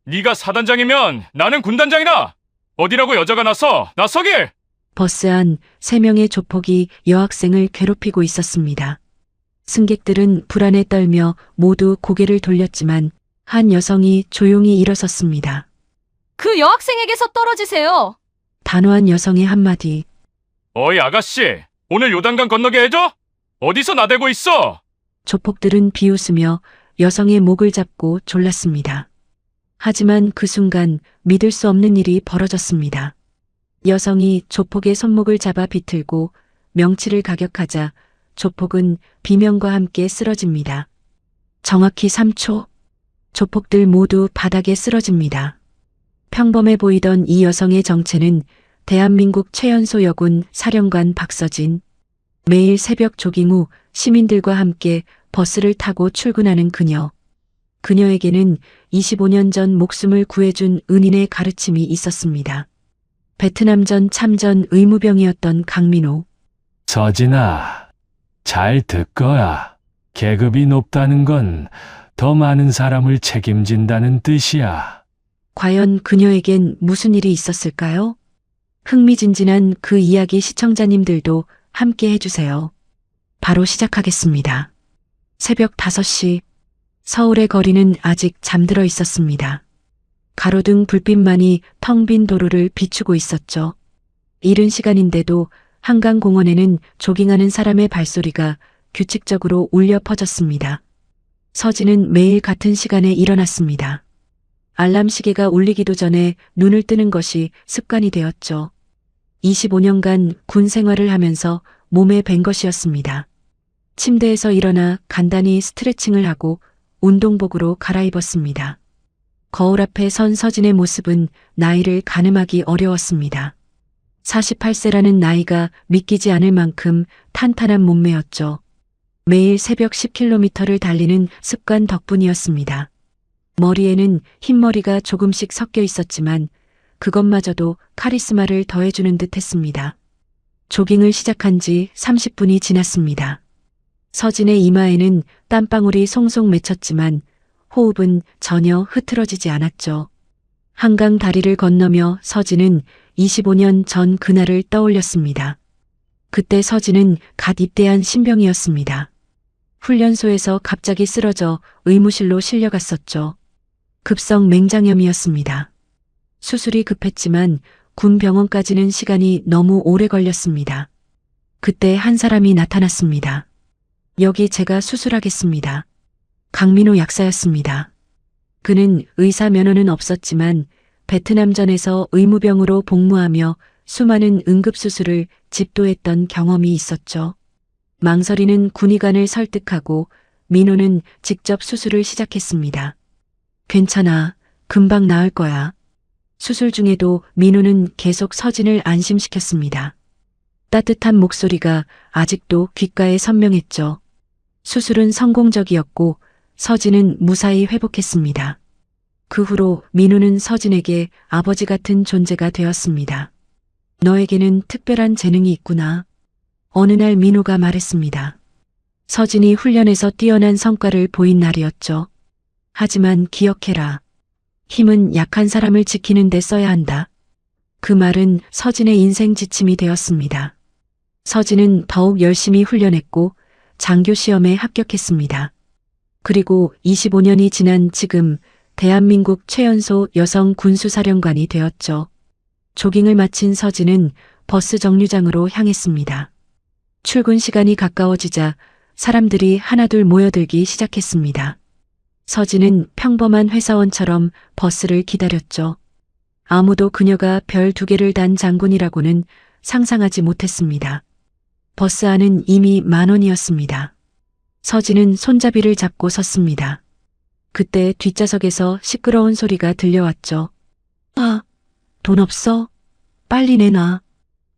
네가 사단장이면 나는 군단장이다. 어디라고 여자가 나서길! 버스 안 3명의 조폭이 여학생을 괴롭히고 있었습니다. 승객들은 불안에 떨며 모두 고개를 돌렸지만 한 여성이 조용히 일어섰습니다. 그 여학생에게서 떨어지세요. 단호한 여성의 한마디. 어이 아가씨, 오늘 요단강 건너게 해줘? 어디서 나대고 있어? 조폭들은 비웃으며 여성의 목을 잡고 졸랐습니다. 하지만 그 순간 믿을 수 없는 일이 벌어졌습니다. 여성이 조폭의 손목을 잡아 비틀고 명치를 가격하자 조폭은 비명과 함께 쓰러집니다. 정확히 3초, 조폭들 모두 바닥에 쓰러집니다. 평범해 보이던 이 여성의 정체는 대한민국 최연소 여군 사령관 박서진. 매일 새벽 조깅 후 시민들과 함께 버스를 타고 출근하는 그녀. 그녀에게는 25년 전 목숨을 구해준 은인의 가르침이 있었습니다. 베트남전 참전 의무병이었던 강민호. 서진아, 잘 듣거라. 계급이 높다는 건 더 많은 사람을 책임진다는 뜻이야. 과연 그녀에겐 무슨 일이 있었을까요? 흥미진진한 그 이야기 시청자님들도 함께 해주세요. 바로 시작하겠습니다. 새벽 5시, 서울의 거리는 아직 잠들어 있었습니다. 가로등 불빛만이 텅 빈 도로를 비추고 있었죠. 이른 시간인데도 한강공원에는 조깅하는 사람의 발소리가 규칙적으로 울려 퍼졌습니다. 서진은 매일 같은 시간에 일어났습니다. 알람 시계가 울리기도 전에 눈을 뜨는 것이 습관이 되었죠. 25년간 군 생활을 하면서 몸에 밴 것이었습니다. 침대에서 일어나 간단히 스트레칭을 하고 운동복으로 갈아입었습니다. 거울 앞에 선 서진의 모습은 나이를 가늠하기 어려웠습니다. 48세라는 나이가 믿기지 않을 만큼 탄탄한 몸매였죠. 매일 새벽 10km를 달리는 습관 덕분이었습니다. 머리에는 흰머리가 조금씩 섞여 있었지만 그것마저도 카리스마를 더해주는 듯 했습니다. 조깅을 시작한 지 30분이 지났습니다. 서진의 이마에는 땀방울이 송송 맺혔지만 호흡은 전혀 흐트러지지 않았죠. 한강 다리를 건너며 서진은 25년 전 그날을 떠올렸습니다. 그때 서진은 갓 입대한 신병이었습니다. 훈련소에서 갑자기 쓰러져 의무실로 실려갔었죠. 급성 맹장염이었습니다. 수술이 급했지만 군 병원까지는 시간이 너무 오래 걸렸습니다. 그때 한 사람이 나타났습니다. 여기 제가 수술하겠습니다. 강민호 약사였습니다. 그는 의사 면허는 없었지만 베트남전에서 의무병으로 복무하며 수많은 응급수술을 집도했던 경험이 있었죠. 망설이는 군의관을 설득하고 민호는 직접 수술을 시작했습니다. 괜찮아. 금방 나을 거야. 수술 중에도 민호는 계속 서진을 안심시켰습니다. 따뜻한 목소리가 아직도 귓가에 선명했죠. 수술은 성공적이었고 서진은 무사히 회복했습니다. 그 후로 민호는 서진에게 아버지 같은 존재가 되었습니다. 너에게는 특별한 재능이 있구나. 어느 날 민호가 말했습니다. 서진이 훈련에서 뛰어난 성과를 보인 날이었죠. 하지만 기억해라. 힘은 약한 사람을 지키는 데 써야 한다. 그 말은 서진의 인생 지침이 되었습니다. 서진은 더욱 열심히 훈련했고 장교 시험에 합격했습니다. 그리고 25년이 지난 지금 대한민국 최연소 여성 군수사령관이 되었죠. 조깅을 마친 서진은 버스 정류장으로 향했습니다. 출근 시간이 가까워지자 사람들이 하나둘 모여들기 시작했습니다. 서진은 평범한 회사원처럼 버스를 기다렸죠. 아무도 그녀가 별 2개를 단 장군이라고는 상상하지 못했습니다. 버스 안은 이미 만원이었습니다. 서진은 손잡이를 잡고 섰습니다. 그때 뒷좌석에서 시끄러운 소리가 들려왔죠. 아, 돈 없어? 빨리 내놔.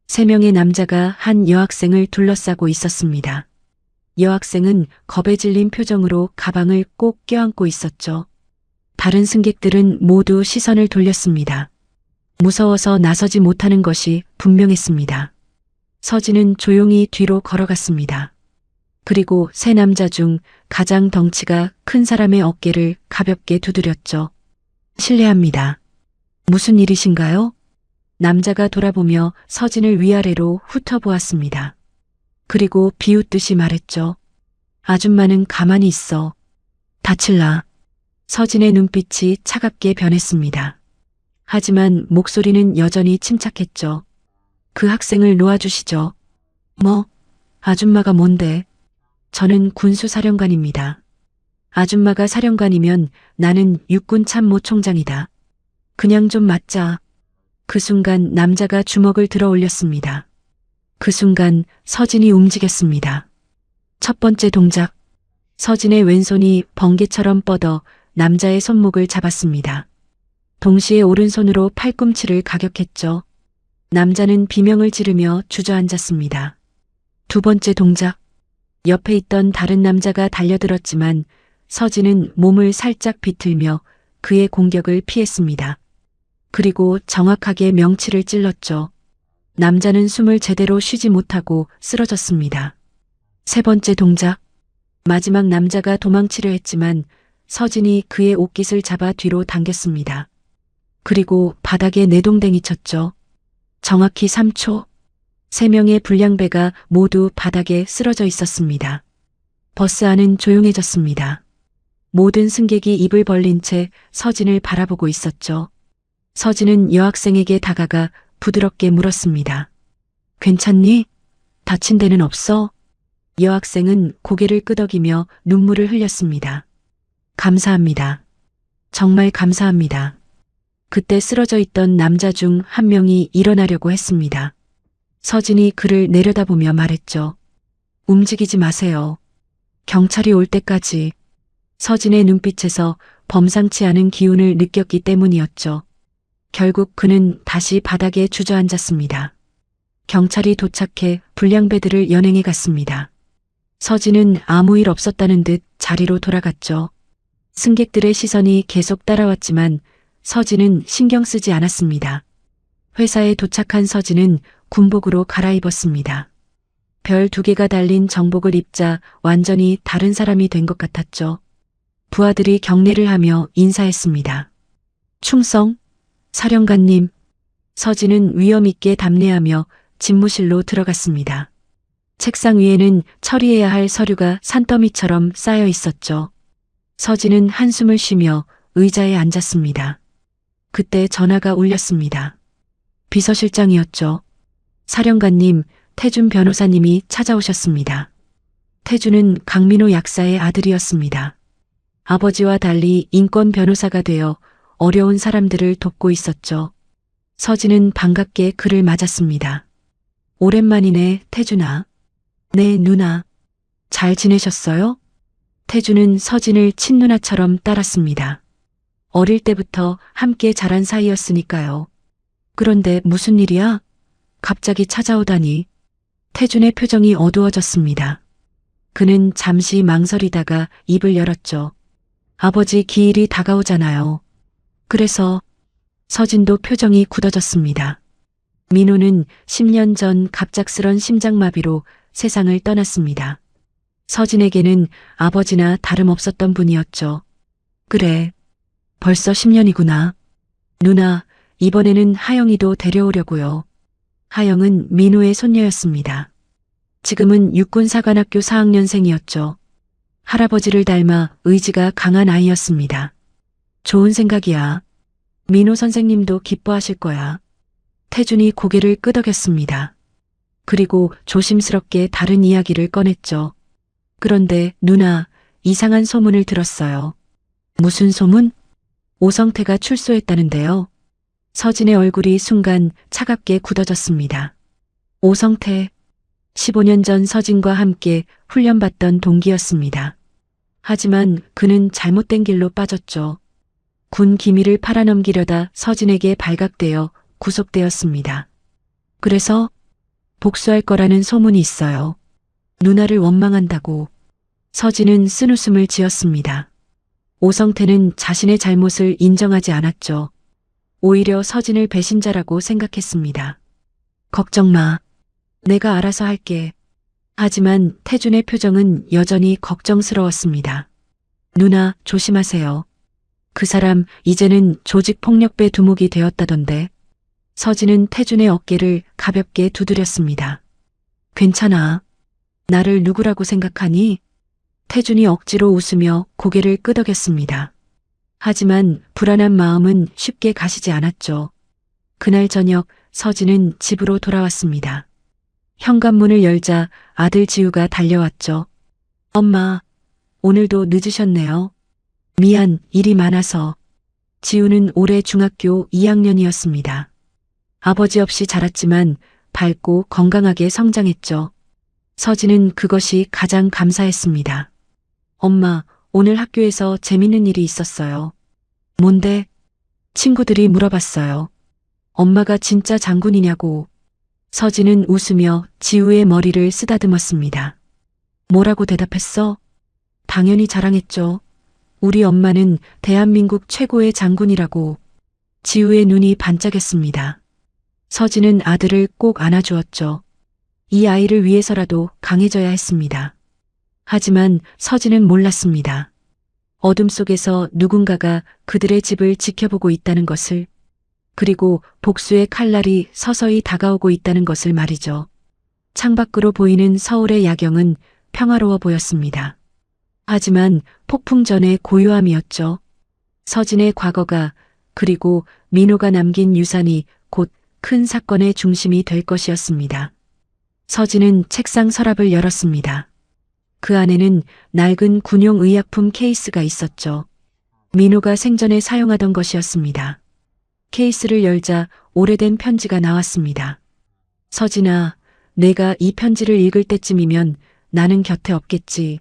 3명의 남자가 한 여학생을 둘러싸고 있었습니다. 여학생은 겁에 질린 표정으로 가방을 꼭 껴안고 있었죠. 다른 승객들은 모두 시선을 돌렸습니다. 무서워서 나서지 못하는 것이 분명했습니다. 서진은 조용히 뒤로 걸어갔습니다. 그리고 3 남자 중 가장 덩치가 큰 사람의 어깨를 가볍게 두드렸죠. 실례합니다. 무슨 일이신가요? 남자가 돌아보며 서진을 위아래로 훑어보았습니다. 그리고 비웃듯이 말했죠. 아줌마는 가만히 있어. 다칠라. 서진의 눈빛이 차갑게 변했습니다. 하지만 목소리는 여전히 침착했죠. 그 학생을 놓아주시죠. 뭐? 아줌마가 뭔데? 저는 군수사령관입니다. 아줌마가 사령관이면 나는 육군 참모 총장이다. 그냥 좀 맞자. 그 순간 남자가 주먹을 들어 올렸습니다. 그 순간 서진이 움직였습니다. 첫 번째 동작. 서진의 왼손이 번개처럼 뻗어 남자의 손목을 잡았습니다. 동시에 오른손으로 팔꿈치를 가격했죠. 남자는 비명을 지르며 주저앉았습니다. 두 번째 동작. 옆에 있던 다른 남자가 달려들었지만 서진은 몸을 살짝 비틀며 그의 공격을 피했습니다. 그리고 정확하게 명치를 찔렀죠. 남자는 숨을 제대로 쉬지 못하고 쓰러졌습니다. 세 번째 동작. 마지막 남자가 도망치려 했지만 서진이 그의 옷깃을 잡아 뒤로 당겼습니다. 그리고 바닥에 내동댕이 쳤죠. 정확히 3초. 3명의 불량배가 모두 바닥에 쓰러져 있었습니다. 버스 안은 조용해졌습니다. 모든 승객이 입을 벌린 채 서진을 바라보고 있었죠. 서진은 여학생에게 다가가 부드럽게 물었습니다. 괜찮니? 다친 데는 없어? 여학생은 고개를 끄덕이며 눈물을 흘렸습니다. 감사합니다. 정말 감사합니다. 그때 쓰러져 있던 남자 중 한 명이 일어나려고 했습니다. 서진이 그를 내려다보며 말했죠. 움직이지 마세요. 경찰이 올 때까지. 서진의 눈빛에서 범상치 않은 기운을 느꼈기 때문이었죠. 결국 그는 다시 바닥에 주저앉았습니다. 경찰이 도착해 불량배들을 연행해 갔습니다. 서진은 아무 일 없었다는 듯 자리로 돌아갔죠. 승객들의 시선이 계속 따라왔지만 서진은 신경 쓰지 않았습니다. 회사에 도착한 서진은 군복으로 갈아입었습니다. 별 2개가 달린 정복을 입자 완전히 다른 사람이 된 것 같았죠. 부하들이 경례를 하며 인사했습니다. 충성, 사령관님. 서진은 위엄 있게 답례하며 집무실로 들어갔습니다. 책상 위에는 처리해야 할 서류가 산더미처럼 쌓여 있었죠. 서진은 한숨을 쉬며 의자에 앉았습니다. 그때 전화가 울렸습니다. 비서실장이었죠. 사령관님, 태준 변호사님이 찾아오셨습니다. 태준은 강민호 약사의 아들이었습니다. 아버지와 달리 인권 변호사가 되어 어려운 사람들을 돕고 있었죠. 서진은 반갑게 그를 맞았습니다. 오랜만이네, 태준아. 네, 누나. 잘 지내셨어요? 태준은 서진을 친누나처럼 따랐습니다. 어릴 때부터 함께 자란 사이였으니까요. 그런데 무슨 일이야? 갑자기 찾아오다니. 태준의 표정이 어두워졌습니다. 그는 잠시 망설이다가 입을 열었죠. 아버지 기일이 다가오잖아요. 그래서 서진도 표정이 굳어졌습니다. 민호는 10년 전 갑작스런 심장마비로 세상을 떠났습니다. 서진에게는 아버지나 다름없었던 분이었죠. 그래, 벌써 10년이구나. 누나, 이번에는 하영이도 데려오려고요. 하영은 민호의 손녀였습니다. 지금은 육군사관학교 4학년생이었죠. 할아버지를 닮아 의지가 강한 아이였습니다. 좋은 생각이야. 민호 선생님도 기뻐하실 거야. 태준이 고개를 끄덕였습니다. 그리고 조심스럽게 다른 이야기를 꺼냈죠. 그런데 누나, 이상한 소문을 들었어요. 무슨 소문? 오성태가 출소했다는데요. 서진의 얼굴이 순간 차갑게 굳어졌습니다. 오성태, 15년 전 서진과 함께 훈련받던 동기였습니다. 하지만 그는 잘못된 길로 빠졌죠. 군 기밀을 팔아넘기려다 서진에게 발각되어 구속되었습니다. 그래서 복수할 거라는 소문이 있어요. 누나를 원망한다고. 서진은 쓴웃음을 지었습니다. 오성태는 자신의 잘못을 인정하지 않았죠. 오히려 서진을 배신자라고 생각했습니다. 걱정 마. 내가 알아서 할게. 하지만 태준의 표정은 여전히 걱정스러웠습니다. 누나, 조심하세요. 그 사람 이제는 조직폭력배 두목이 되었다던데. 서진은 태준의 어깨를 가볍게 두드렸습니다. 괜찮아. 나를 누구라고 생각하니? 태준이 억지로 웃으며 고개를 끄덕였습니다. 하지만 불안한 마음은 쉽게 가시지 않았죠. 그날 저녁 서진은 집으로 돌아왔습니다. 현관문을 열자 아들 지우가 달려왔죠. 엄마, 오늘도 늦으셨네요. 미안, 일이 많아서. 지우는 올해 중학교 2학년이었습니다. 아버지 없이 자랐지만 밝고 건강하게 성장했죠. 서진은 그것이 가장 감사했습니다. 엄마, 오늘 학교에서 재밌는 일이 있었어요. 뭔데? 친구들이 물어봤어요. 엄마가 진짜 장군이냐고. 서진은 웃으며 지우의 머리를 쓰다듬었습니다. 뭐라고 대답했어? 당연히 자랑했죠. 우리 엄마는 대한민국 최고의 장군이라고. 지우의 눈이 반짝였습니다. 서진은 아들을 꼭 안아주었죠. 이 아이를 위해서라도 강해져야 했습니다. 하지만 서진은 몰랐습니다. 어둠 속에서 누군가가 그들의 집을 지켜보고 있다는 것을, 그리고 복수의 칼날이 서서히 다가오고 있다는 것을 말이죠. 창밖으로 보이는 서울의 야경은 평화로워 보였습니다. 하지만 폭풍 전의 고요함이었죠. 서진의 과거가, 그리고 민호가 남긴 유산이 곧 큰 사건의 중심이 될 것이었습니다. 서진은 책상 서랍을 열었습니다. 그 안에는 낡은 군용 의약품 케이스가 있었죠. 민호가 생전에 사용하던 것이었습니다. 케이스를 열자 오래된 편지가 나왔습니다. 서진아, 내가 이 편지를 읽을 때쯤이면 나는 곁에 없겠지.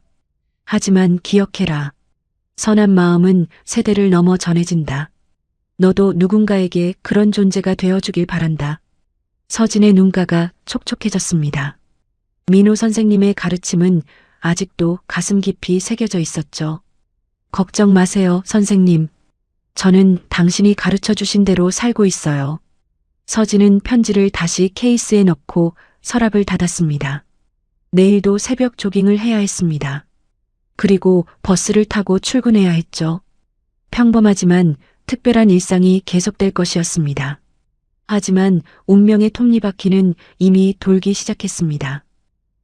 하지만 기억해라. 선한 마음은 세대를 넘어 전해진다. 너도 누군가에게 그런 존재가 되어주길 바란다. 서진의 눈가가 촉촉해졌습니다. 민호 선생님의 가르침은 아직도 가슴 깊이 새겨져 있었죠. 걱정 마세요, 선생님. 저는 당신이 가르쳐 주신 대로 살고 있어요. 서진은 편지를 다시 케이스에 넣고 서랍을 닫았습니다. 내일도 새벽 조깅을 해야 했습니다. 그리고 버스를 타고 출근해야 했죠. 평범하지만 특별한 일상이 계속될 것이었습니다. 하지만 운명의 톱니바퀴는 이미 돌기 시작했습니다.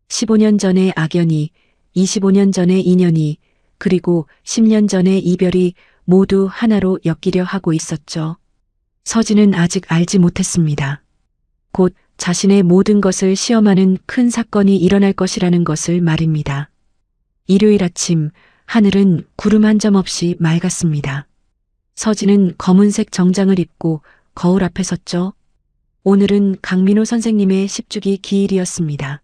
15년 전의 악연이, 25년 전의 인연이, 그리고 10년 전의 이별이 모두 하나로 엮이려 하고 있었죠. 서진은 아직 알지 못했습니다. 곧 자신의 모든 것을 시험하는 큰 사건이 일어날 것이라는 것을 말입니다. 일요일 아침, 하늘은 구름 한 점 없이 맑았습니다. 서진은 검은색 정장을 입고 거울 앞에 섰죠. 오늘은 강민호 선생님의 10주기 기일이었습니다.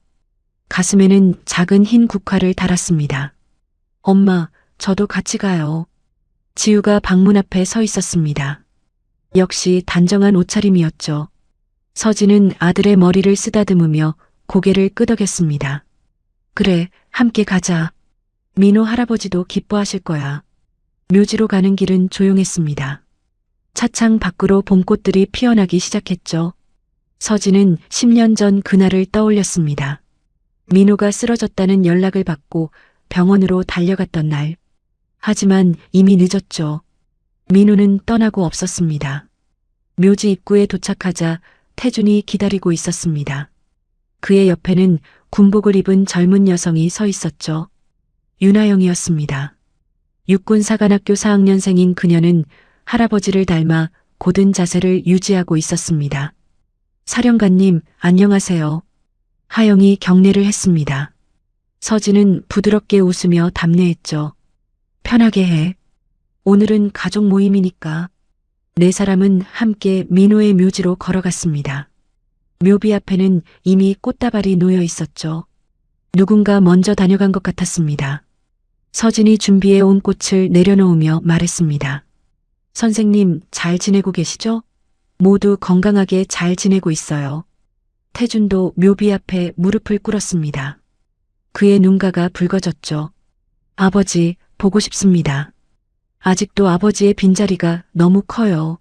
가슴에는 작은 흰 국화를 달았습니다. 엄마, 저도 같이 가요. 지우가 방문 앞에 서 있었습니다. 역시 단정한 옷차림이었죠. 서진은 아들의 머리를 쓰다듬으며 고개를 끄덕였습니다. 그래, 함께 가자. 민호 할아버지도 기뻐하실 거야. 묘지로 가는 길은 조용했습니다. 차창 밖으로 봄꽃들이 피어나기 시작했죠. 서진은 10년 전 그날을 떠올렸습니다. 민호가 쓰러졌다는 연락을 받고 병원으로 달려갔던 날. 하지만 이미 늦었죠. 민호는 떠나고 없었습니다. 묘지 입구에 도착하자 태준이 기다리고 있었습니다. 그의 옆에는 군복을 입은 젊은 여성이 서 있었죠. 윤하영이었습니다. 육군사관학교 4학년생인 그녀는 할아버지를 닮아 고든 자세를 유지하고 있었습니다. 사령관님, 안녕하세요. 하영이 경례를 했습니다. 서진은 부드럽게 웃으며 답례했죠. 편하게 해. 오늘은 가족 모임이니까. 네 사람은 함께 민호의 묘지로 걸어갔습니다. 묘비 앞에는 이미 꽃다발이 놓여 있었죠. 누군가 먼저 다녀간 것 같았습니다. 서진이 준비해 온 꽃을 내려놓으며 말했습니다. 선생님, 잘 지내고 계시죠? 모두 건강하게 잘 지내고 있어요. 태준도 묘비 앞에 무릎을 꿇었습니다. 그의 눈가가 붉어졌죠. 아버지, 보고 싶습니다. 아직도 아버지의 빈자리가 너무 커요.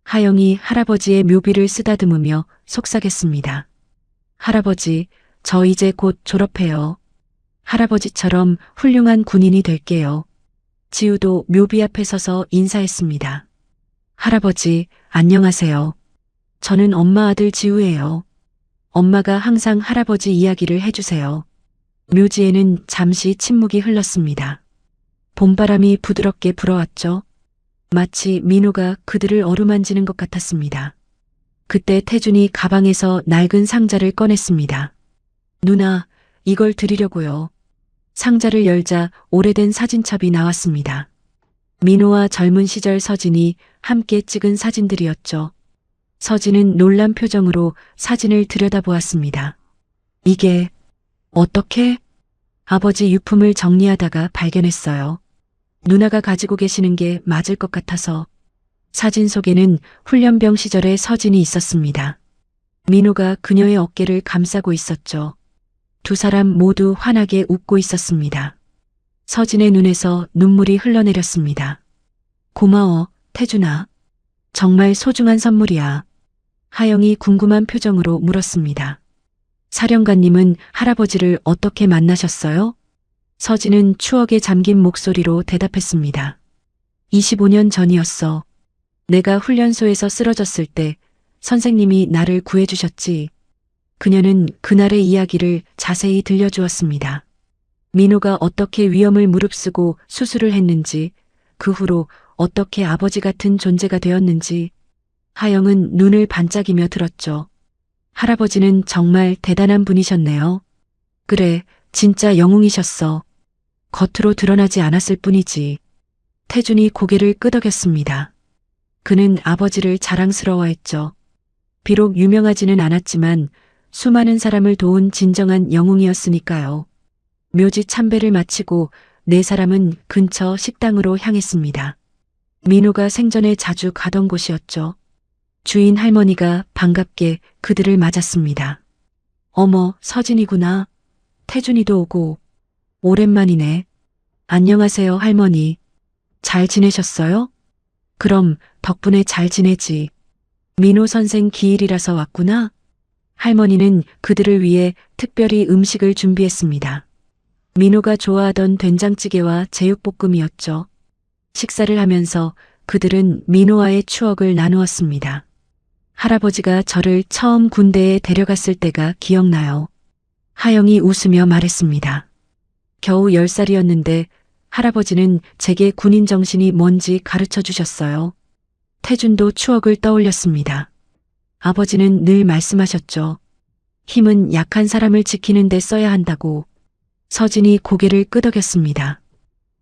하영이 할아버지의 묘비를 쓰다듬으며 속삭였습니다. 할아버지, 저 이제 곧 졸업해요. 할아버지처럼 훌륭한 군인이 될게요. 지우도 묘비 앞에 서서 인사했습니다. 할아버지, 안녕하세요. 저는 엄마 아들 지우예요. 엄마가 항상 할아버지 이야기를 해주세요. 묘지에는 잠시 침묵이 흘렀습니다. 봄바람이 부드럽게 불어왔죠. 마치 민호가 그들을 어루만지는 것 같았습니다. 그때 태준이 가방에서 낡은 상자를 꺼냈습니다. 누나, 이걸 드리려고요. 상자를 열자 오래된 사진첩이 나왔습니다. 민호와 젊은 시절 서진이 함께 찍은 사진들이었죠. 서진은 놀란 표정으로 사진을 들여다보았습니다. 이게 어떻게? 아버지 유품을 정리하다가 발견했어요. 누나가 가지고 계시는 게 맞을 것 같아서. 사진 속에는 훈련병 시절의 서진이 있었습니다. 민호가 그녀의 어깨를 감싸고 있었죠. 두 사람 모두 환하게 웃고 있었습니다. 서진의 눈에서 눈물이 흘러내렸습니다. 고마워, 태준아. 정말 소중한 선물이야. 하영이 궁금한 표정으로 물었습니다. 사령관님은 할아버지를 어떻게 만나셨어요? 서진은 추억에 잠긴 목소리로 대답했습니다. 25년 전이었어. 내가 훈련소에서 쓰러졌을 때 선생님이 나를 구해주셨지. 그녀는 그날의 이야기를 자세히 들려주었습니다. 민호가 어떻게 위험을 무릅쓰고 수술을 했는지, 그 후로 어떻게 아버지 같은 존재가 되었는지. 하영은 눈을 반짝이며 들었죠. 할아버지는 정말 대단한 분이셨네요. 그래, 진짜 영웅이셨어. 겉으로 드러나지 않았을 뿐이지. 태준이 고개를 끄덕였습니다. 그는 아버지를 자랑스러워했죠. 비록 유명하지는 않았지만 수많은 사람을 도운 진정한 영웅이었으니까요. 묘지 참배를 마치고 네 사람은 근처 식당으로 향했습니다. 민호가 생전에 자주 가던 곳이었죠. 주인 할머니가 반갑게 그들을 맞았습니다. 어머, 서진이구나. 태준이도 오고. 오랜만이네. 안녕하세요, 할머니. 잘 지내셨어요? 그럼 덕분에 잘 지내지. 민호 선생 기일이라서 왔구나. 할머니는 그들을 위해 특별히 음식을 준비했습니다. 민호가 좋아하던 된장찌개와 제육볶음이었죠. 식사를 하면서 그들은 민호와의 추억을 나누었습니다. 할아버지가 저를 처음 군대에 데려갔을 때가 기억나요. 하영이 웃으며 말했습니다. 겨우 10살이었는데 할아버지는 제게 군인 정신이 뭔지 가르쳐 주셨어요. 태준도 추억을 떠올렸습니다. 아버지는 늘 말씀하셨죠. 힘은 약한 사람을 지키는 데 써야 한다고. 서진이 고개를 끄덕였습니다.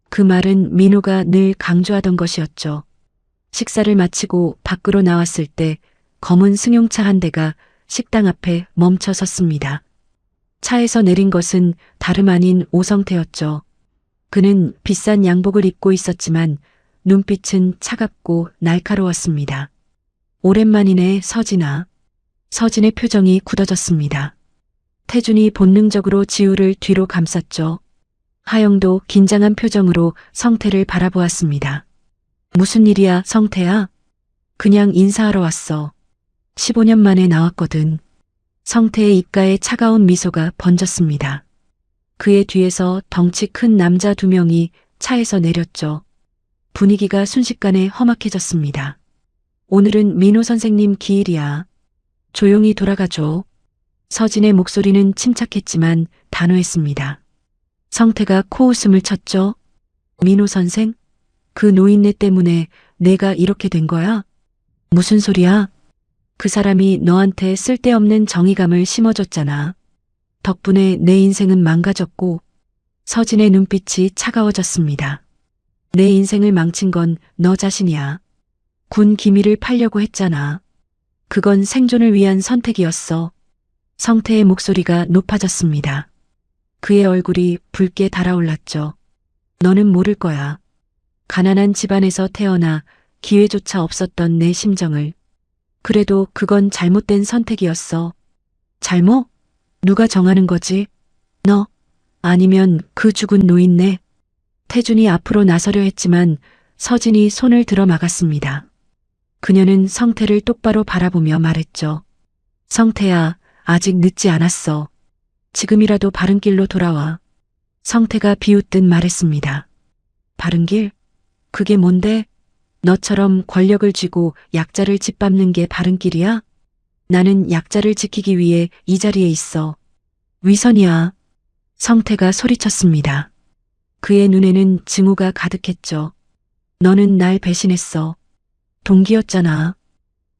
그 말은 민호가 늘 강조하던 것이었죠. 식사를 마치고 밖으로 나왔을 때 검은 승용차 한 대가 식당 앞에 멈춰 섰습니다. 차에서 내린 것은 다름 아닌 오성태였죠. 그는 비싼 양복을 입고 있었지만 눈빛은 차갑고 날카로웠습니다. 오랜만이네, 서진아. 서진의 표정이 굳어졌습니다. 태준이 본능적으로 지우를 뒤로 감쌌죠. 하영도 긴장한 표정으로 성태를 바라보았습니다. 무슨 일이야, 성태야? 그냥 인사하러 왔어. 15년 만에 나왔거든. 성태의 입가에 차가운 미소가 번졌습니다. 그의 뒤에서 덩치 큰 남자 2명이 차에서 내렸죠. 분위기가 순식간에 험악해졌습니다. 오늘은 민호 선생님 기일이야. 조용히 돌아가줘. 서진의 목소리는 침착했지만 단호했습니다. 성태가 코웃음을 쳤죠. 민호 선생? 그 노인네 때문에 내가 이렇게 된 거야? 무슨 소리야? 그 사람이 너한테 쓸데없는 정의감을 심어줬잖아. 덕분에 내 인생은 망가졌고. 서진의 눈빛이 차가워졌습니다. 내 인생을 망친 건 너 자신이야. 군 기밀을 팔려고 했잖아. 그건 생존을 위한 선택이었어. 성태의 목소리가 높아졌습니다. 그의 얼굴이 붉게 달아올랐죠. 너는 모를 거야. 가난한 집안에서 태어나 기회조차 없었던 내 심정을. 그래도 그건 잘못된 선택이었어. 잘못? 누가 정하는 거지? 너? 아니면 그 죽은 노인네? 태준이 앞으로 나서려 했지만 서진이 손을 들어 막았습니다. 그녀는 성태를 똑바로 바라보며 말했죠. 성태야, 아직 늦지 않았어. 지금이라도 바른 길로 돌아와. 성태가 비웃듯 말했습니다. 바른 길? 그게 뭔데? 너처럼 권력을 쥐고 약자를 짓밟는 게 바른 길이야? 나는 약자를 지키기 위해 이 자리에 있어. 위선이야. 성태가 소리쳤습니다. 그의 눈에는 증오가 가득했죠. 너는 날 배신했어. 동기였잖아.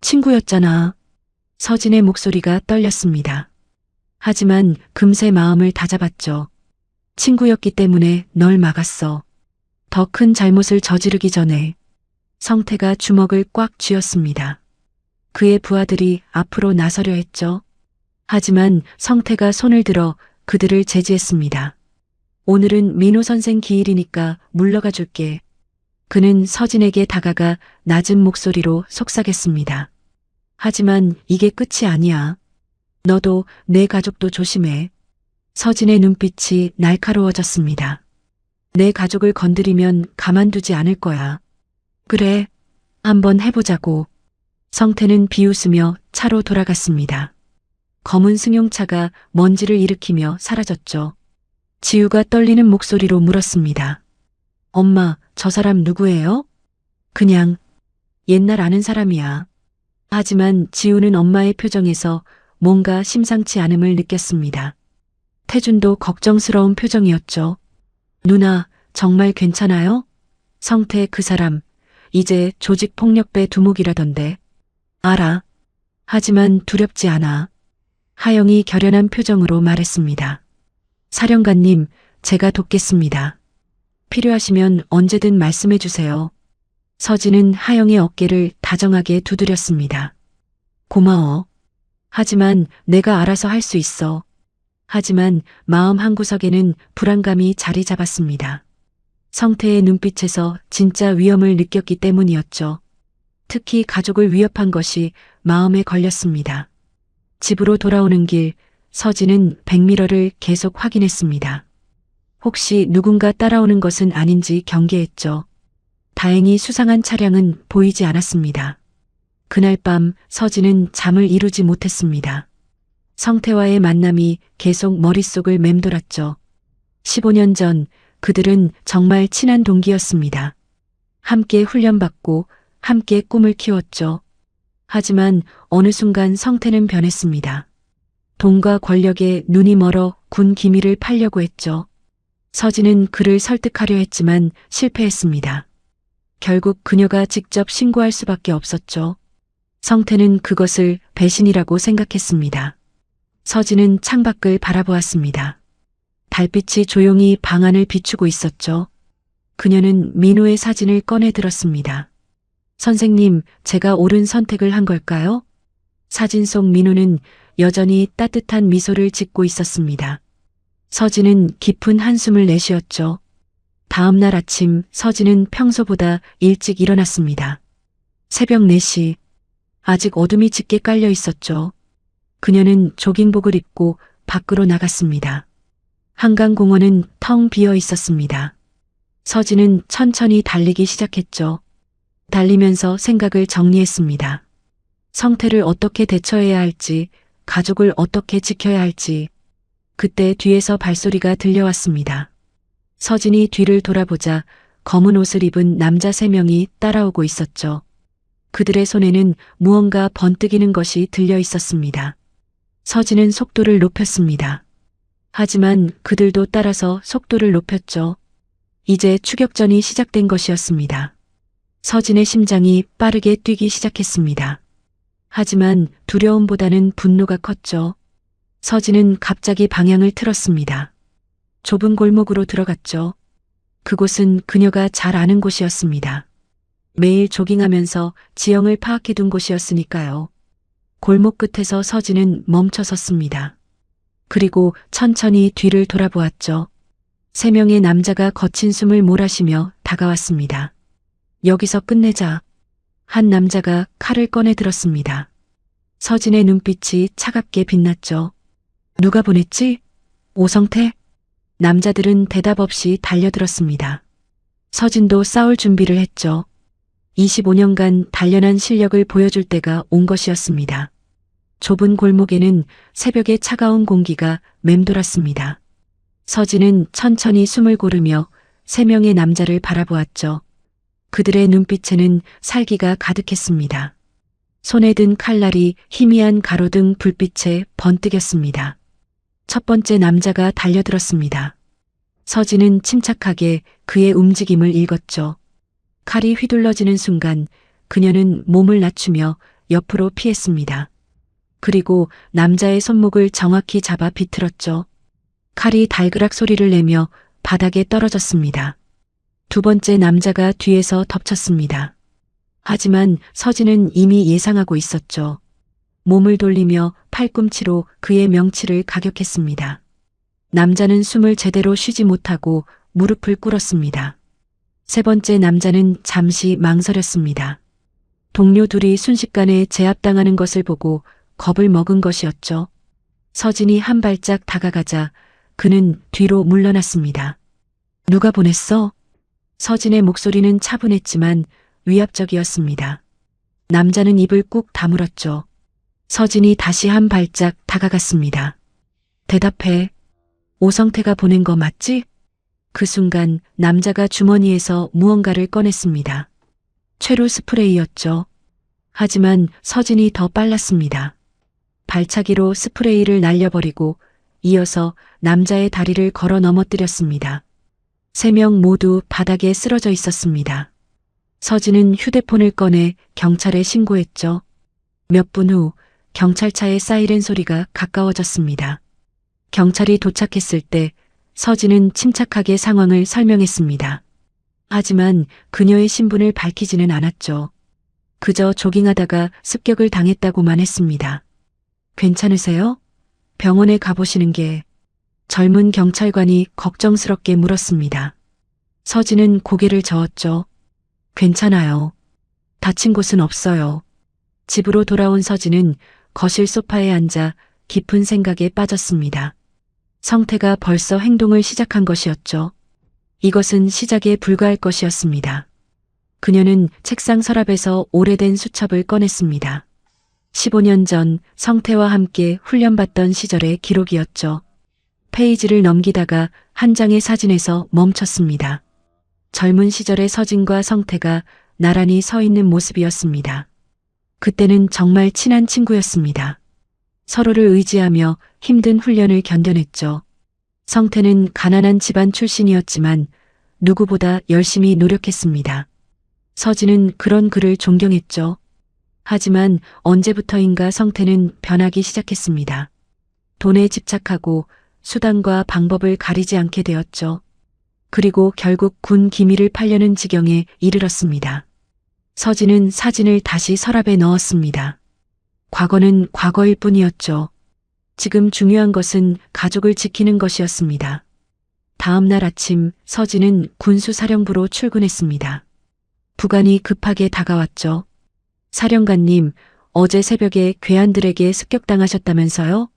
친구였잖아. 서진의 목소리가 떨렸습니다. 하지만 금세 마음을 다잡았죠. 친구였기 때문에 널 막았어. 더 큰 잘못을 저지르기 전에. 성태가 주먹을 꽉 쥐었습니다. 그의 부하들이 앞으로 나서려 했죠. 하지만 성태가 손을 들어 그들을 제지했습니다. 오늘은 민호 선생 기일이니까 물러가 줄게. 그는 서진에게 다가가 낮은 목소리로 속삭였습니다. 하지만 이게 끝이 아니야. 너도 내 가족도 조심해. 서진의 눈빛이 날카로워졌습니다. 내 가족을 건드리면 가만두지 않을 거야. 그래, 한번 해보자고. 성태는 비웃으며 차로 돌아갔습니다. 검은 승용차가 먼지를 일으키며 사라졌죠. 지우가 떨리는 목소리로 물었습니다. 엄마, 저 사람 누구예요? 그냥 옛날 아는 사람이야. 하지만 지우는 엄마의 표정에서 뭔가 심상치 않음을 느꼈습니다. 태준도 걱정스러운 표정이었죠. 누나, 정말 괜찮아요? 성태 그 사람, 이제 조직폭력배 두목이라던데. 알아. 하지만 두렵지 않아. 하영이 결연한 표정으로 말했습니다. 사령관님, 제가 돕겠습니다. 필요하시면 언제든 말씀해 주세요. 서진은 하영의 어깨를 다정하게 두드렸습니다. 고마워. 하지만 내가 알아서 할 수 있어. 하지만 마음 한구석에는 불안감이 자리 잡았습니다. 성태의 눈빛에서 진짜 위험을 느꼈기 때문이었죠. 특히 가족을 위협한 것이 마음에 걸렸습니다. 집으로 돌아오는 길, 서진은 백미러를 계속 확인했습니다. 혹시 누군가 따라오는 것은 아닌지 경계했죠. 다행히 수상한 차량은 보이지 않았습니다. 그날 밤 서진은 잠을 이루지 못했습니다. 성태와의 만남이 계속 머릿속을 맴돌았죠. 15년 전 그들은 정말 친한 동기였습니다. 함께 훈련받고 함께 꿈을 키웠죠. 하지만 어느 순간 성태는 변했습니다. 돈과 권력에 눈이 멀어 군 기밀을 팔려고 했죠. 서진은 그를 설득하려 했지만 실패했습니다. 결국 그녀가 직접 신고할 수밖에 없었죠. 성태는 그것을 배신이라고 생각했습니다. 서진은 창밖을 바라보았습니다. 달빛이 조용히 방 안을 비추고 있었죠. 그녀는 민호의 사진을 꺼내 들었습니다. 선생님, 제가 옳은 선택을 한 걸까요? 사진 속 민호는 여전히 따뜻한 미소를 짓고 있었습니다. 서진은 깊은 한숨을 내쉬었죠. 다음 날 아침 서진은 평소보다 일찍 일어났습니다. 새벽 4시. 아직 어둠이 짙게 깔려 있었죠. 그녀는 조깅복을 입고 밖으로 나갔습니다. 한강공원은 텅 비어 있었습니다. 서진은 천천히 달리기 시작했죠. 달리면서 생각을 정리했습니다. 성태를 어떻게 대처해야 할지, 가족을 어떻게 지켜야 할지. 그때 뒤에서 발소리가 들려왔습니다. 서진이 뒤를 돌아보자 검은 옷을 입은 남자 3명이 따라오고 있었죠. 그들의 손에는 무언가 번뜩이는 것이 들려 있었습니다. 서진은 속도를 높였습니다. 하지만 그들도 따라서 속도를 높였죠. 이제 추격전이 시작된 것이었습니다. 서진의 심장이 빠르게 뛰기 시작했습니다. 하지만 두려움보다는 분노가 컸죠. 서진은 갑자기 방향을 틀었습니다. 좁은 골목으로 들어갔죠. 그곳은 그녀가 잘 아는 곳이었습니다. 매일 조깅하면서 지형을 파악해둔 곳이었으니까요. 골목 끝에서 서진은 멈춰섰습니다. 그리고 천천히 뒤를 돌아보았죠. 3명의 남자가 거친 숨을 몰아쉬며 다가왔습니다. 여기서 끝내자. 한 남자가 칼을 꺼내 들었습니다. 서진의 눈빛이 차갑게 빛났죠. 누가 보냈지? 오성태? 남자들은 대답 없이 달려들었습니다. 서진도 싸울 준비를 했죠. 25년간 단련한 실력을 보여줄 때가 온 것이었습니다. 좁은 골목에는 새벽의 차가운 공기가 맴돌았습니다. 서진은 천천히 숨을 고르며 세 명의 남자를 바라보았죠. 그들의 눈빛에는 살기가 가득했습니다. 손에 든 칼날이 희미한 가로등 불빛에 번뜩였습니다. 첫 번째 남자가 달려들었습니다. 서진은 침착하게 그의 움직임을 읽었죠. 칼이 휘둘러지는 순간 그녀는 몸을 낮추며 옆으로 피했습니다. 그리고 남자의 손목을 정확히 잡아 비틀었죠. 칼이 달그락 소리를 내며 바닥에 떨어졌습니다. 두 번째 남자가 뒤에서 덮쳤습니다. 하지만 서진은 이미 예상하고 있었죠. 몸을 돌리며 팔꿈치로 그의 명치를 가격했습니다. 남자는 숨을 제대로 쉬지 못하고 무릎을 꿇었습니다. 세 번째 남자는 잠시 망설였습니다. 동료 둘이 순식간에 제압당하는 것을 보고 겁을 먹은 것이었죠. 서진이 한 발짝 다가가자 그는 뒤로 물러났습니다. 누가 보냈어? 서진의 목소리는 차분했지만 위압적이었습니다. 남자는 입을 꾹 다물었죠. 서진이 다시 한 발짝 다가갔습니다. 대답해. 오성태가 보낸 거 맞지? 그 순간 남자가 주머니에서 무언가를 꺼냈습니다. 최루 스프레이였죠. 하지만 서진이 더 빨랐습니다. 발차기로 스프레이를 날려버리고 이어서 남자의 다리를 걸어 넘어뜨렸습니다. 세 명 모두 바닥에 쓰러져 있었습니다. 서진은 휴대폰을 꺼내 경찰에 신고했죠. 몇 분 후 경찰차의 사이렌 소리가 가까워졌습니다. 경찰이 도착했을 때 서진은 침착하게 상황을 설명했습니다. 하지만 그녀의 신분을 밝히지는 않았죠. 그저 조깅하다가 습격을 당했다고만 했습니다. 괜찮으세요? 병원에 가보시는 게... 젊은 경찰관이 걱정스럽게 물었습니다. 서진은 고개를 저었죠. 괜찮아요. 다친 곳은 없어요. 집으로 돌아온 서진은 거실 소파에 앉아 깊은 생각에 빠졌습니다. 성태가 벌써 행동을 시작한 것이었죠. 이것은 시작에 불과할 것이었습니다. 그녀는 책상 서랍에서 오래된 수첩을 꺼냈습니다. 15년 전 성태와 함께 훈련받던 시절의 기록이었죠. 페이지를 넘기다가 한 장의 사진에서 멈췄습니다. 젊은 시절의 서진과 성태가 나란히 서 있는 모습이었습니다. 그때는 정말 친한 친구였습니다. 서로를 의지하며 힘든 훈련을 견뎌냈죠. 성태는 가난한 집안 출신이었지만 누구보다 열심히 노력했습니다. 서진은 그런 그를 존경했죠. 하지만 언제부터인가 성태는 변하기 시작했습니다. 돈에 집착하고 수단과 방법을 가리지 않게 되었죠. 그리고 결국 군 기밀을 팔려는 지경에 이르렀습니다. 서진은 사진을 다시 서랍에 넣었습니다. 과거는 과거일 뿐이었죠. 지금 중요한 것은 가족을 지키는 것이었습니다. 다음 날 아침 서진은 군수사령부로 출근했습니다. 부관이 급하게 다가왔죠. 사령관님, 어제 새벽에 괴한들에게 습격당하셨다면서요?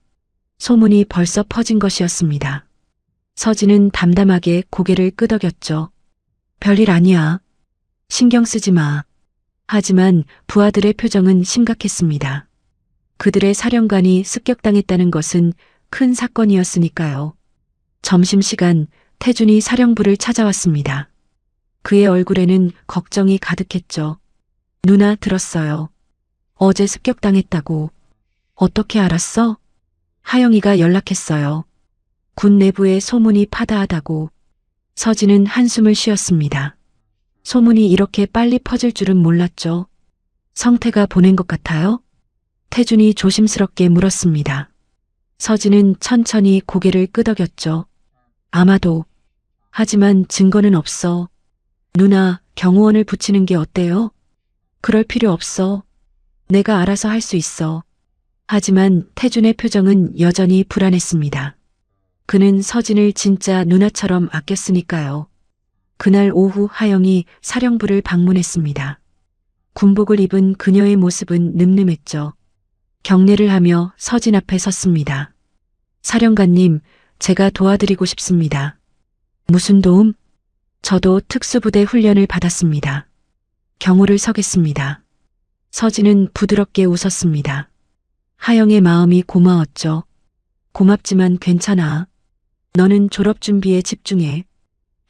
소문이 벌써 퍼진 것이었습니다. 서진은 담담하게 고개를 끄덕였죠. 별일 아니야. 신경 쓰지 마. 하지만 부하들의 표정은 심각했습니다. 그들의 사령관이 습격당했다는 것은 큰 사건이었으니까요. 점심시간 태준이 사령부를 찾아왔습니다. 그의 얼굴에는 걱정이 가득했죠. 누나 들었어요. 어제 습격당했다고. 어떻게 알았어? 하영이가 연락했어요. 군 내부에 소문이 파다하다고. 서진은 한숨을 쉬었습니다. 소문이 이렇게 빨리 퍼질 줄은 몰랐죠. 성태가 보낸 것 같아요? 태준이 조심스럽게 물었습니다. 서진은 천천히 고개를 끄덕였죠. 아마도. 하지만 증거는 없어. 누나, 경호원을 붙이는 게 어때요? 그럴 필요 없어. 내가 알아서 할 수 있어. 하지만 태준의 표정은 여전히 불안했습니다. 그는 서진을 진짜 누나처럼 아꼈으니까요. 그날 오후 하영이 사령부를 방문했습니다. 군복을 입은 그녀의 모습은 늠름했죠. 경례를 하며 서진 앞에 섰습니다. 사령관님, 제가 도와드리고 싶습니다. 무슨 도움? 저도 특수부대 훈련을 받았습니다. 경호를 서겠습니다. 서진은 부드럽게 웃었습니다. 하영의 마음이 고마웠죠. 고맙지만 괜찮아. 너는 졸업 준비에 집중해.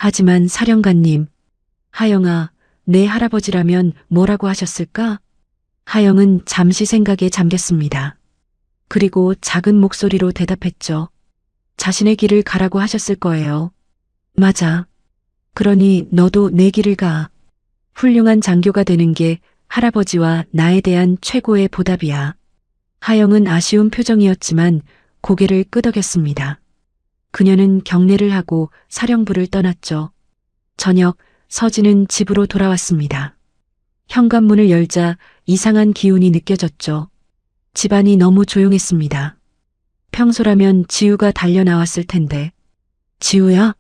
하지만 사령관님, 하영아, 내 할아버지라면 뭐라고 하셨을까? 하영은 잠시 생각에 잠겼습니다. 그리고 작은 목소리로 대답했죠. 자신의 길을 가라고 하셨을 거예요. 맞아. 그러니 너도 내 길을 가. 훌륭한 장교가 되는 게 할아버지와 나에 대한 최고의 보답이야. 하영은 아쉬운 표정이었지만 고개를 끄덕였습니다. 그녀는 경례를 하고 사령부를 떠났죠. 저녁, 서진은 집으로 돌아왔습니다. 현관문을 열자 이상한 기운이 느껴졌죠. 집안이 너무 조용했습니다. 평소라면 지우가 달려 나왔을 텐데. 지우야?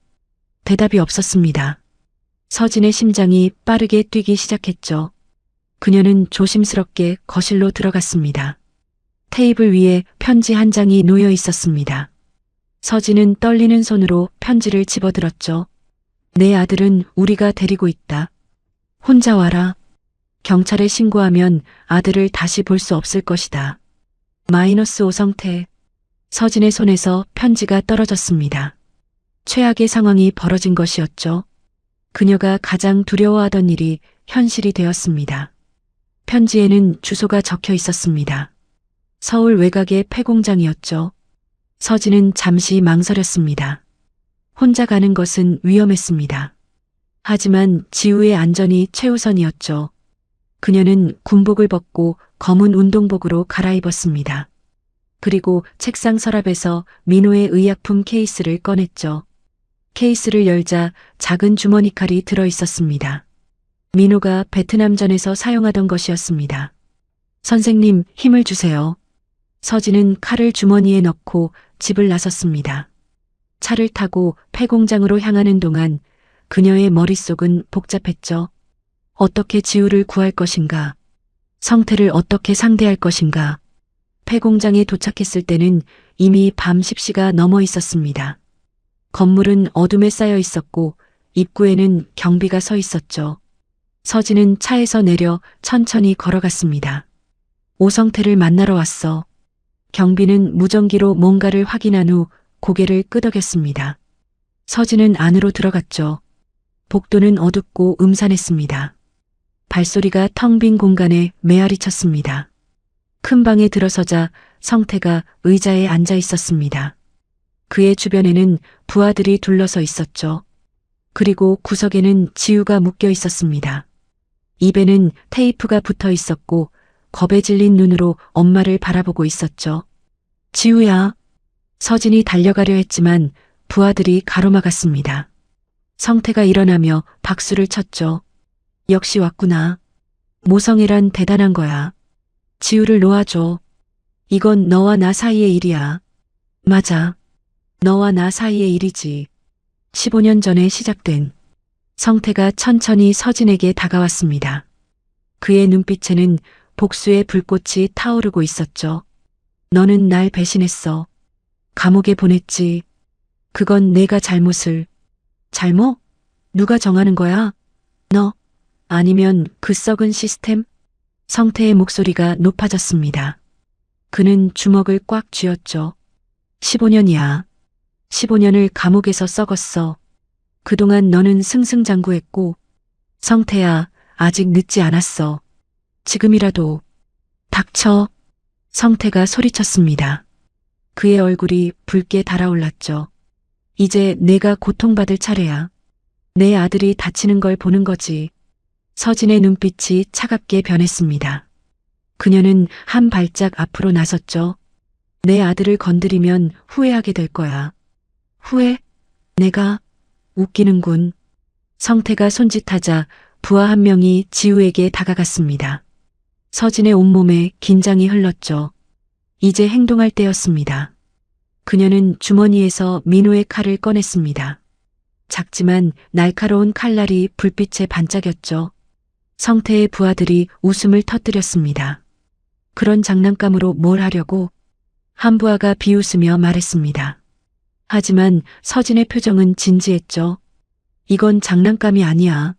대답이 없었습니다. 서진의 심장이 빠르게 뛰기 시작했죠. 그녀는 조심스럽게 거실로 들어갔습니다. 테이블 위에 편지 한 장이 놓여 있었습니다. 서진은 떨리는 손으로 편지를 집어들었죠. 내 아들은 우리가 데리고 있다. 혼자 와라. 경찰에 신고하면 아들을 다시 볼 수 없을 것이다. 마이너스 오성태. 서진의 손에서 편지가 떨어졌습니다. 최악의 상황이 벌어진 것이었죠. 그녀가 가장 두려워하던 일이 현실이 되었습니다. 편지에는 주소가 적혀 있었습니다. 서울 외곽의 폐공장이었죠. 서진은 잠시 망설였습니다. 혼자 가는 것은 위험했습니다. 하지만 지우의 안전이 최우선이었죠. 그녀는 군복을 벗고 검은 운동복으로 갈아입었습니다. 그리고 책상 서랍에서 민호의 의약품 케이스를 꺼냈죠. 케이스를 열자 작은 주머니 칼이 들어 있었습니다. 민호가 베트남전에서 사용하던 것이었습니다. 선생님, 힘을 주세요. 서진은 칼을 주머니에 넣고 집을 나섰습니다. 차를 타고 폐공장으로 향하는 동안 그녀의 머릿속은 복잡했죠. 어떻게 지우를 구할 것인가? 성태를 어떻게 상대할 것인가? 폐공장에 도착했을 때는 이미 밤 10시가 넘어 있었습니다. 건물은 어둠에 쌓여 있었고 입구에는 경비가 서 있었죠. 서진은 차에서 내려 천천히 걸어갔습니다. 오성태를 만나러 왔어. 경비는 무전기로 뭔가를 확인한 후 고개를 끄덕였습니다. 서진은 안으로 들어갔죠. 복도는 어둡고 음산했습니다. 발소리가 텅 빈 공간에 메아리 쳤습니다. 큰 방에 들어서자 성태가 의자에 앉아 있었습니다. 그의 주변에는 부하들이 둘러서 있었죠. 그리고 구석에는 지우가 묶여 있었습니다. 입에는 테이프가 붙어 있었고 겁에 질린 눈으로 엄마를 바라보고 있었죠. 지우야. 서진이 달려가려 했지만 부하들이 가로막았습니다. 성태가 일어나며 박수를 쳤죠. 역시 왔구나. 모성애란 대단한 거야. 지우를 놓아줘. 이건 너와 나 사이의 일이야. 맞아. 너와 나 사이의 일이지. 15년 전에 시작된. 성태가 천천히 서진에게 다가왔습니다. 그의 눈빛에는 복수의 불꽃이 타오르고 있었죠. 너는 날 배신했어. 감옥에 보냈지. 그건 내가 잘못을. 잘못? 누가 정하는 거야? 너? 아니면 그 썩은 시스템? 성태의 목소리가 높아졌습니다. 그는 주먹을 꽉 쥐었죠. 15년이야. 15년을 감옥에서 썩었어. 그동안 너는 승승장구했고, 성태야, 아직 늦지 않았어. 지금이라도. 닥쳐. 성태가 소리쳤습니다. 그의 얼굴이 붉게 달아올랐죠. 이제 내가 고통받을 차례야. 내 아들이 다치는 걸 보는 거지. 서진의 눈빛이 차갑게 변했습니다. 그녀는 한 발짝 앞으로 나섰죠. 내 아들을 건드리면 후회하게 될 거야. 후회? 내가? 웃기는군. 성태가 손짓하자 부하 한 명이 지우에게 다가갔습니다. 서진의 온몸에 긴장이 흘렀죠. 이제 행동할 때였습니다. 그녀는 주머니에서 민호의 칼을 꺼냈습니다. 작지만 날카로운 칼날이 불빛에 반짝였죠. 성태의 부하들이 웃음을 터뜨렸습니다. 그런 장난감으로 뭘 하려고? 한 부하가 비웃으며 말했습니다. 하지만 서진의 표정은 진지했죠. 이건 장난감이 아니야.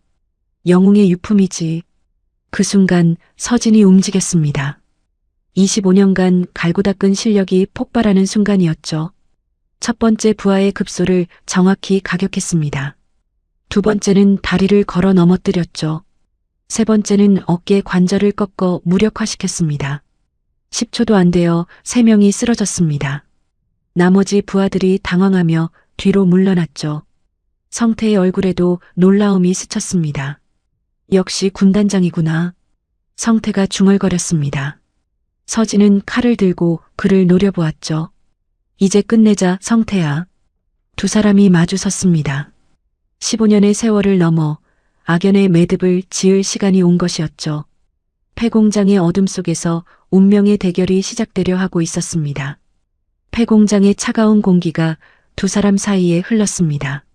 영웅의 유품이지. 그 순간 서진이 움직였습니다. 25년간 갈고 닦은 실력이 폭발하는 순간이었죠. 첫 번째 부하의 급소를 정확히 가격했습니다. 두 번째는 다리를 걸어 넘어뜨렸죠. 세 번째는 어깨 관절을 꺾어 무력화시켰습니다. 10초도 안 되어 3명이 쓰러졌습니다. 나머지 부하들이 당황하며 뒤로 물러났죠. 성태의 얼굴에도 놀라움이 스쳤습니다. 역시 군단장이구나. 성태가 중얼거렸습니다. 서진은 칼을 들고 그를 노려보았죠. 이제 끝내자, 성태야. 두 사람이 마주 섰습니다. 15년의 세월을 넘어 악연의 매듭을 지을 시간이 온 것이었죠. 폐공장의 어둠 속에서 운명의 대결이 시작되려 하고 있었습니다. 폐공장의 차가운 공기가 두 사람 사이에 흘렀습니다.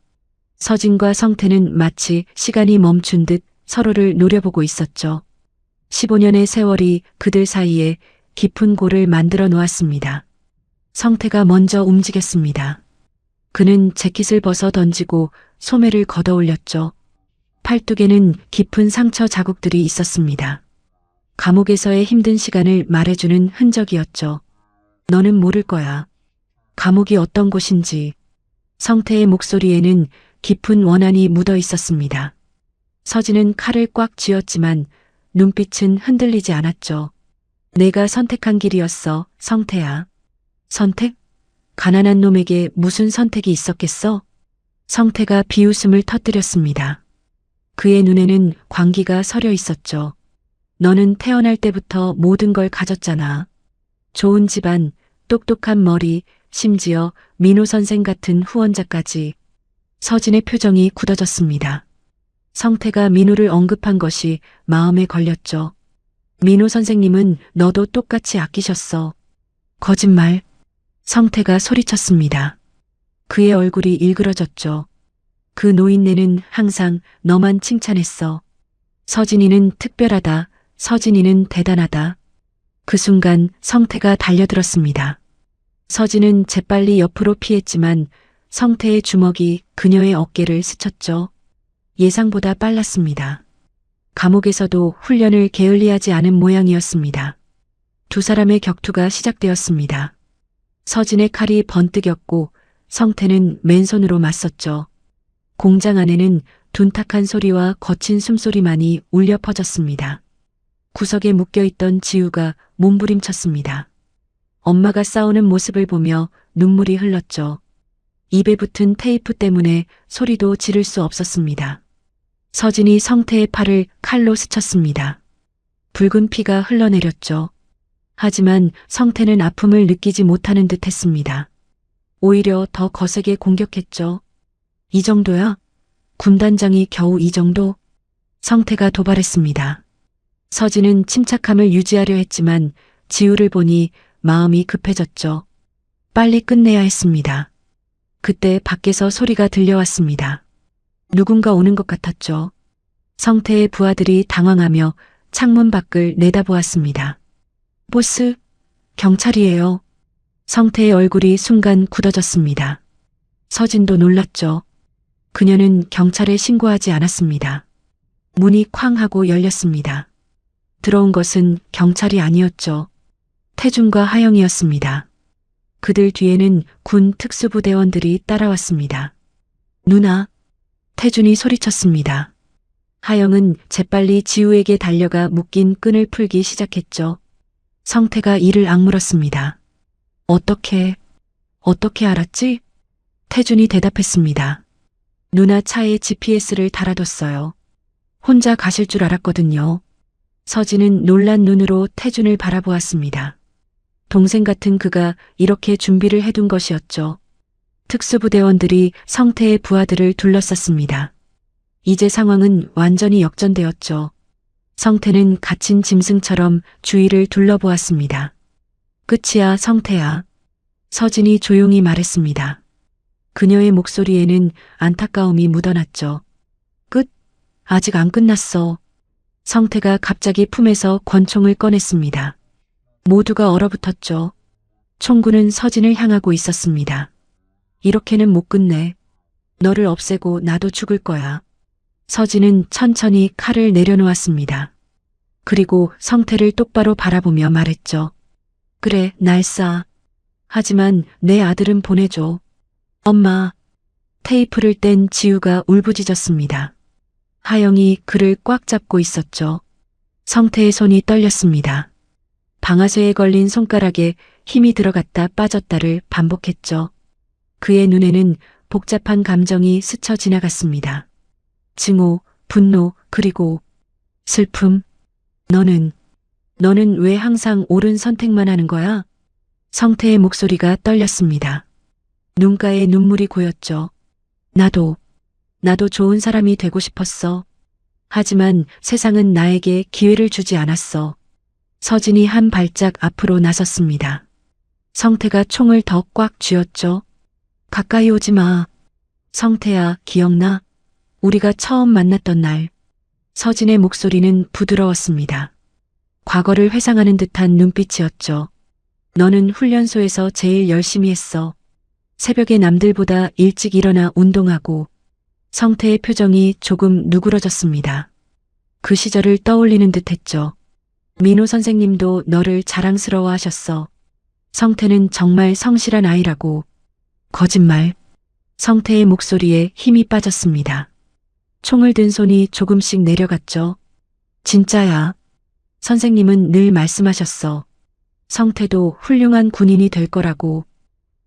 서진과 성태는 마치 시간이 멈춘 듯 서로를 노려보고 있었죠. 15년의 세월이 그들 사이에 깊은 골을 만들어 놓았습니다. 성태가 먼저 움직였습니다. 그는 재킷을 벗어 던지고 소매를 걷어 올렸죠. 팔뚝에는 깊은 상처 자국들이 있었습니다. 감옥에서의 힘든 시간을 말해주는 흔적이었죠. 너는 모를 거야. 감옥이 어떤 곳인지. 성태의 목소리에는 깊은 원한이 묻어 있었습니다. 서진은 칼을 꽉 쥐었지만 눈빛은 흔들리지 않았죠. 내가 선택한 길이었어, 성태야. 선택? 가난한 놈에게 무슨 선택이 있었겠어? 성태가 비웃음을 터뜨렸습니다. 그의 눈에는 광기가 서려 있었죠. 너는 태어날 때부터 모든 걸 가졌잖아. 좋은 집안, 똑똑한 머리, 심지어 민호 선생 같은 후원자까지. 서진의 표정이 굳어졌습니다. 성태가 민호를 언급한 것이 마음에 걸렸죠. 민호 선생님은 너도 똑같이 아끼셨어. 거짓말. 성태가 소리쳤습니다. 그의 얼굴이 일그러졌죠. 그 노인네는 항상 너만 칭찬했어. 서진이는 특별하다. 서진이는 대단하다. 그 순간 성태가 달려들었습니다. 서진은 재빨리 옆으로 피했지만 성태의 주먹이 그녀의 어깨를 스쳤죠. 예상보다 빨랐습니다. 감옥에서도 훈련을 게을리하지 않은 모양이었습니다. 두 사람의 격투가 시작되었습니다. 서진의 칼이 번뜩였고 성태는 맨손으로 맞섰죠. 공장 안에는 둔탁한 소리와 거친 숨소리만이 울려 퍼졌습니다. 구석에 묶여있던 지우가 몸부림쳤습니다. 엄마가 싸우는 모습을 보며 눈물이 흘렀죠. 입에 붙은 테이프 때문에 소리도 지를 수 없었습니다. 서진이 성태의 팔을 칼로 스쳤습니다. 붉은 피가 흘러내렸죠. 하지만 성태는 아픔을 느끼지 못하는 듯 했습니다. 오히려 더 거세게 공격했죠. 이 정도야? 군단장이 겨우 이 정도? 성태가 도발했습니다. 서진은 침착함을 유지하려 했지만 지우를 보니 마음이 급해졌죠. 빨리 끝내야 했습니다. 그때 밖에서 소리가 들려왔습니다. 누군가 오는 것 같았죠. 성태의 부하들이 당황하며 창문 밖을 내다보았습니다. 보스, 경찰이에요. 성태의 얼굴이 순간 굳어졌습니다. 서진도 놀랐죠. 그녀는 경찰에 신고하지 않았습니다. 문이 쾅 하고 열렸습니다. 들어온 것은 경찰이 아니었죠. 태준과 하영이었습니다. 그들 뒤에는 군 특수부대원들이 따라왔습니다. 누나, 태준이 소리쳤습니다. 하영은 재빨리 지우에게 달려가 묶인 끈을 풀기 시작했죠. 성태가 이를 악물었습니다. 어떻게 알았지? 태준이 대답했습니다. 누나 차에 GPS를 달아뒀어요. 혼자 가실 줄 알았거든요. 서진은 놀란 눈으로 태준을 바라보았습니다. 동생 같은 그가 이렇게 준비를 해둔 것이었죠. 특수부대원들이 성태의 부하들을 둘러쌌습니다. 이제 상황은 완전히 역전되었죠. 성태는 갇힌 짐승처럼 주위를 둘러보았습니다. 끝이야, 성태야. 서진이 조용히 말했습니다. 그녀의 목소리에는 안타까움이 묻어났죠. 끝? 아직 안 끝났어. 성태가 갑자기 품에서 권총을 꺼냈습니다. 모두가 얼어붙었죠. 총구는 서진을 향하고 있었습니다. 이렇게는 못 끝내. 너를 없애고 나도 죽을 거야. 서진은 천천히 칼을 내려놓았습니다. 그리고 성태를 똑바로 바라보며 말했죠. 그래, 날 쏴. 하지만 내 아들은 보내줘. 엄마. 테이프를 뗀 지우가 울부짖었습니다. 하영이 그를 꽉 잡고 있었죠. 성태의 손이 떨렸습니다. 방아쇠에 걸린 손가락에 힘이 들어갔다 빠졌다를 반복했죠. 그의 눈에는 복잡한 감정이 스쳐 지나갔습니다. 증오, 분노, 그리고 슬픔. 너는 왜 항상 옳은 선택만 하는 거야? 성태의 목소리가 떨렸습니다. 눈가에 눈물이 고였죠. 나도 좋은 사람이 되고 싶었어. 하지만 세상은 나에게 기회를 주지 않았어. 서진이 한 발짝 앞으로 나섰습니다. 성태가 총을 더 꽉 쥐었죠. 가까이 오지 마. 성태야, 기억나? 우리가 처음 만났던 날. 서진의 목소리는 부드러웠습니다. 과거를 회상하는 듯한 눈빛이었죠. 너는 훈련소에서 제일 열심히 했어. 새벽에 남들보다 일찍 일어나 운동하고. 성태의 표정이 조금 누그러졌습니다. 그 시절을 떠올리는 듯 했죠. 민호 선생님도 너를 자랑스러워 하셨어. 성태는 정말 성실한 아이라고. 거짓말. 성태의 목소리에 힘이 빠졌습니다. 총을 든 손이 조금씩 내려갔죠. 진짜야. 선생님은 늘 말씀하셨어. 성태도 훌륭한 군인이 될 거라고.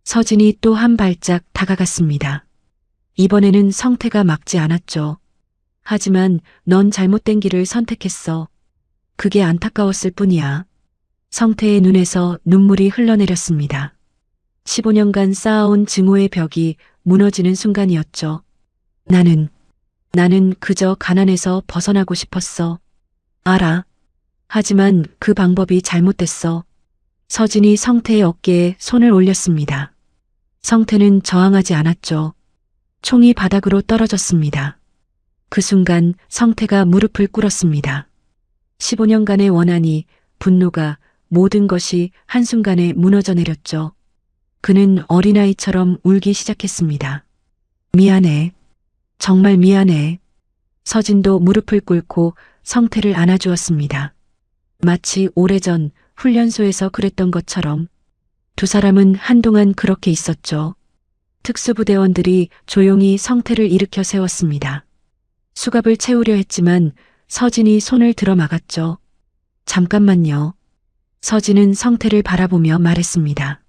서진이 또 한 발짝 다가갔습니다. 이번에는 성태가 막지 않았죠. 하지만 넌 잘못된 길을 선택했어. 그게 안타까웠을 뿐이야. 성태의 눈에서 눈물이 흘러내렸습니다. 15년간 쌓아온 증오의 벽이 무너지는 순간이었죠. 나는 그저 가난에서 벗어나고 싶었어. 알아. 하지만 그 방법이 잘못됐어. 서진이 성태의 어깨에 손을 올렸습니다. 성태는 저항하지 않았죠. 총이 바닥으로 떨어졌습니다. 그 순간 성태가 무릎을 꿇었습니다. 15년간의 원한이, 분노가, 모든 것이 한순간에 무너져 내렸죠. 그는 어린아이처럼 울기 시작했습니다. 미안해. 정말 미안해. 서진도 무릎을 꿇고 성태를 안아주었습니다. 마치 오래전 훈련소에서 그랬던 것처럼. 두 사람은 한동안 그렇게 있었죠. 특수부대원들이 조용히 성태를 일으켜 세웠습니다. 수갑을 채우려 했지만 서진이 손을 들어 막았죠. 잠깐만요. 서진은 성태를 바라보며 말했습니다.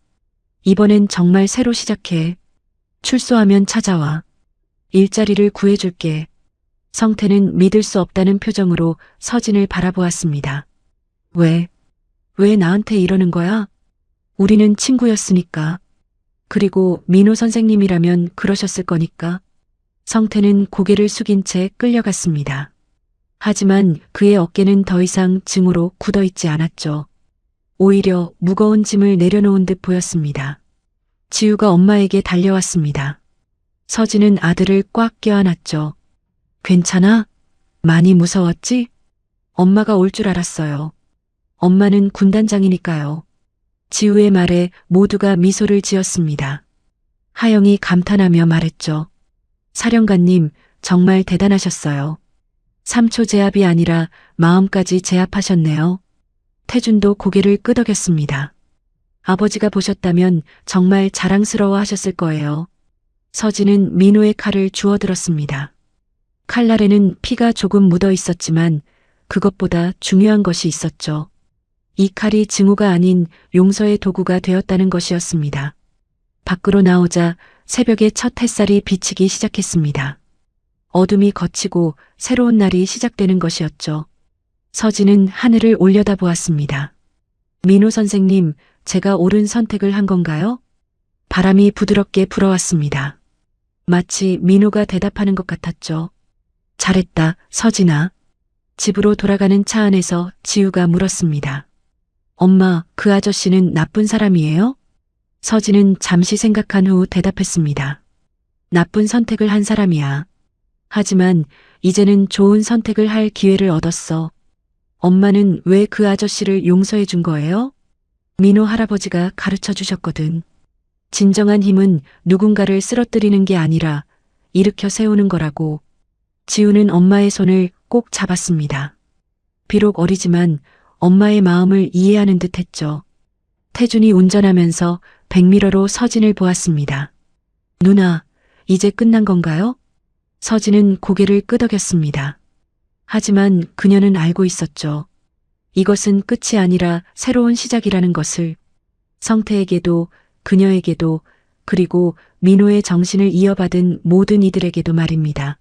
이번엔 정말 새로 시작해. 출소하면 찾아와. 일자리를 구해줄게. 성태는 믿을 수 없다는 표정으로 서진을 바라보았습니다. 왜 나한테 이러는 거야? 우리는 친구였으니까. 그리고 민호 선생님이라면 그러셨을 거니까. 성태는 고개를 숙인 채 끌려갔습니다. 하지만 그의 어깨는 더 이상 증오로 굳어있지 않았죠. 오히려 무거운 짐을 내려놓은 듯 보였습니다. 지우가 엄마에게 달려왔습니다. 서진은 아들을 꽉 껴안았죠. 괜찮아? 많이 무서웠지? 엄마가 올 줄 알았어요. 엄마는 군단장이니까요. 지우의 말에 모두가 미소를 지었습니다. 하영이 감탄하며 말했죠. 사령관님, 정말 대단하셨어요. 3초 제압이 아니라 마음까지 제압하셨네요. 태준도 고개를 끄덕였습니다. 아버지가 보셨다면 정말 자랑스러워 하셨을 거예요. 서진은 민호의 칼을 주워들었습니다. 칼날에는 피가 조금 묻어 있었지만 그것보다 중요한 것이 있었죠. 이 칼이 증오가 아닌 용서의 도구가 되었다는 것이었습니다. 밖으로 나오자 새벽의 첫 햇살이 비치기 시작했습니다. 어둠이 걷히고 새로운 날이 시작되는 것이었죠. 서진은 하늘을 올려다보았습니다. 민호 선생님, 제가 옳은 선택을 한 건가요? 바람이 부드럽게 불어왔습니다. 마치 민호가 대답하는 것 같았죠. 잘했다, 서진아. 집으로 돌아가는 차 안에서 지우가 물었습니다. 엄마, 그 아저씨는 나쁜 사람이에요? 서진은 잠시 생각한 후 대답했습니다. 나쁜 선택을 한 사람이야. 하지만 이제는 좋은 선택을 할 기회를 얻었어. 엄마는 왜 그 아저씨를 용서해 준 거예요? 민호 할아버지가 가르쳐 주셨거든. 진정한 힘은 누군가를 쓰러뜨리는 게 아니라 일으켜 세우는 거라고. 지우는 엄마의 손을 꼭 잡았습니다. 비록 어리지만 엄마의 마음을 이해하는 듯 했죠. 태준이 운전하면서 백미러로 서진을 보았습니다. 누나, 이제 끝난 건가요? 서진은 고개를 끄덕였습니다. 하지만 그녀는 알고 있었죠. 이것은 끝이 아니라 새로운 시작이라는 것을. 성태에게도, 그녀에게도, 그리고 민호의 정신을 이어받은 모든 이들에게도 말입니다.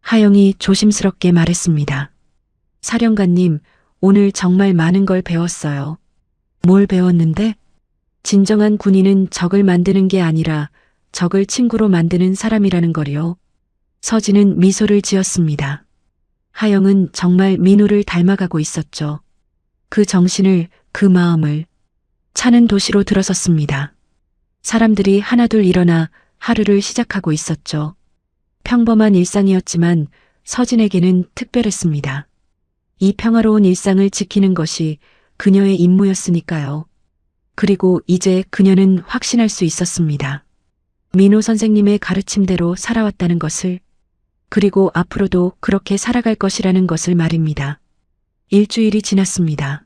하영이 조심스럽게 말했습니다. 사령관님, 오늘 정말 많은 걸 배웠어요. 뭘 배웠는데? 진정한 군인은 적을 만드는 게 아니라 적을 친구로 만드는 사람이라는 거요. 서진은 미소를 지었습니다. 하영은 정말 민호를 닮아가고 있었죠. 그 정신을, 그 마음을. 차는 도시로 들어섰습니다. 사람들이 하나둘 일어나 하루를 시작하고 있었죠. 평범한 일상이었지만 서진에게는 특별했습니다. 이 평화로운 일상을 지키는 것이 그녀의 임무였으니까요. 그리고 이제 그녀는 확신할 수 있었습니다. 민호 선생님의 가르침대로 살아왔다는 것을, 그리고 앞으로도 그렇게 살아갈 것이라는 것을 말입니다. 일주일이 지났습니다.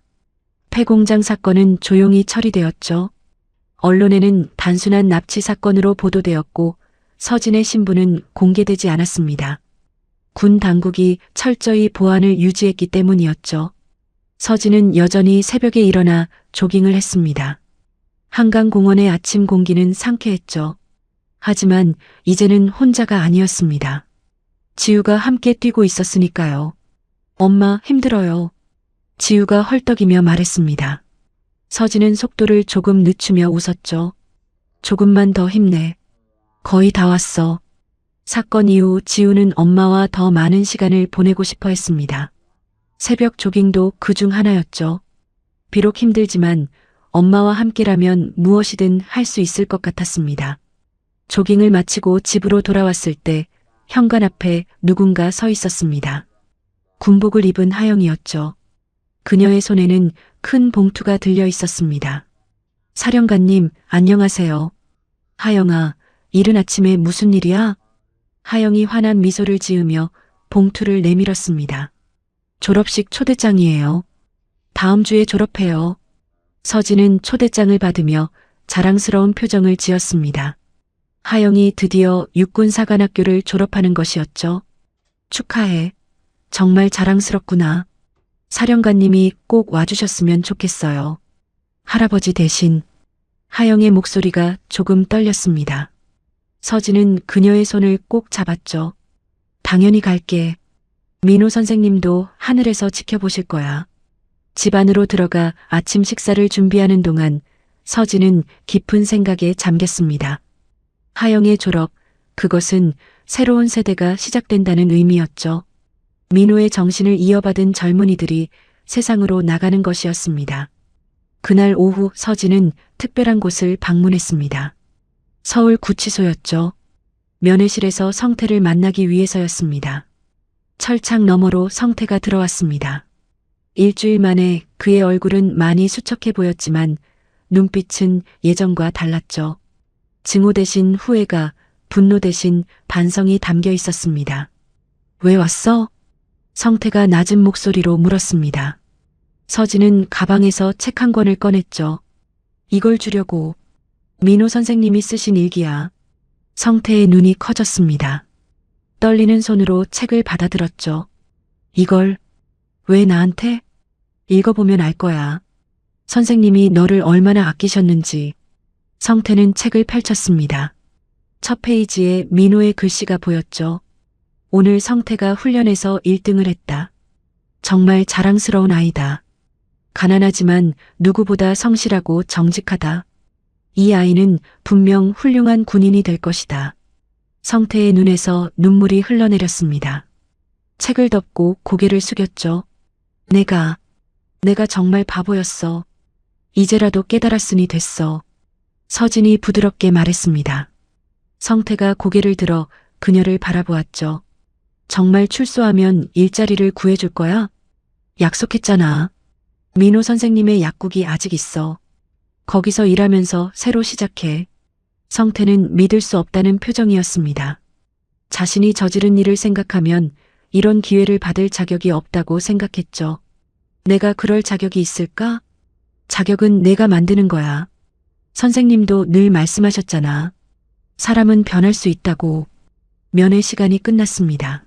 폐공장 사건은 조용히 처리되었죠. 언론에는 단순한 납치 사건으로 보도되었고 서진의 신분은 공개되지 않았습니다. 군 당국이 철저히 보안을 유지했기 때문이었죠. 서진은 여전히 새벽에 일어나 조깅을 했습니다. 한강공원의 아침 공기는 상쾌했죠. 하지만 이제는 혼자가 아니었습니다. 지우가 함께 뛰고 있었으니까요. 엄마, 힘들어요. 지우가 헐떡이며 말했습니다. 서진은 속도를 조금 늦추며 웃었죠. 조금만 더 힘내. 거의 다 왔어. 사건 이후 지우는 엄마와 더 많은 시간을 보내고 싶어 했습니다. 새벽 조깅도 그중 하나였죠. 비록 힘들지만 엄마와 함께라면 무엇이든 할 수 있을 것 같았습니다. 조깅을 마치고 집으로 돌아왔을 때 현관 앞에 누군가 서 있었습니다. 군복을 입은 하영이었죠. 그녀의 손에는 큰 봉투가 들려 있었습니다. 사령관님, 안녕하세요. 하영아, 이른 아침에 무슨 일이야? 하영이 환한 미소를 지으며 봉투를 내밀었습니다. 졸업식 초대장이에요. 다음 주에 졸업해요. 서진은 초대장을 받으며 자랑스러운 표정을 지었습니다. 하영이 드디어 육군사관학교를 졸업하는 것이었죠. 축하해. 정말 자랑스럽구나. 사령관님이 꼭 와주셨으면 좋겠어요. 할아버지 대신. 하영의 목소리가 조금 떨렸습니다. 서진은 그녀의 손을 꼭 잡았죠. 당연히 갈게. 민호 선생님도 하늘에서 지켜보실 거야. 집 안으로 들어가 아침 식사를 준비하는 동안 서진은 깊은 생각에 잠겼습니다. 하영의 졸업, 그것은 새로운 세대가 시작된다는 의미였죠. 민호의 정신을 이어받은 젊은이들이 세상으로 나가는 것이었습니다. 그날 오후 서진은 특별한 곳을 방문했습니다. 서울 구치소였죠. 면회실에서 성태를 만나기 위해서였습니다. 철창 너머로 성태가 들어왔습니다. 일주일 만에 그의 얼굴은 많이 수척해 보였지만 눈빛은 예전과 달랐죠. 증오 대신 후회가, 분노 대신 반성이 담겨 있었습니다. 왜 왔어? 성태가 낮은 목소리로 물었습니다. 서진은 가방에서 책 한 권을 꺼냈죠. 이걸 주려고. 민호 선생님이 쓰신 일기야. 성태의 눈이 커졌습니다. 떨리는 손으로 책을 받아들었죠. 이걸 왜 나한테? 읽어보면 알 거야. 선생님이 너를 얼마나 아끼셨는지. 성태는 책을 펼쳤습니다. 첫 페이지에 민호의 글씨가 보였죠. 오늘 성태가 훈련에서 1등을 했다. 정말 자랑스러운 아이다. 가난하지만 누구보다 성실하고 정직하다. 이 아이는 분명 훌륭한 군인이 될 것이다. 성태의 눈에서 눈물이 흘러내렸습니다. 책을 덮고 고개를 숙였죠. 내가 정말 바보였어. 이제라도 깨달았으니 됐어. 서진이 부드럽게 말했습니다. 성태가 고개를 들어 그녀를 바라보았죠. 정말 출소하면 일자리를 구해줄 거야? 약속했잖아. 민호 선생님의 약국이 아직 있어. 거기서 일하면서 새로 시작해. 성태는 믿을 수 없다는 표정이었습니다. 자신이 저지른 일을 생각하면 이런 기회를 받을 자격이 없다고 생각했죠. 내가 그럴 자격이 있을까? 자격은 내가 만드는 거야. 선생님도 늘 말씀하셨잖아. 사람은 변할 수 있다고. 면회 시간이 끝났습니다.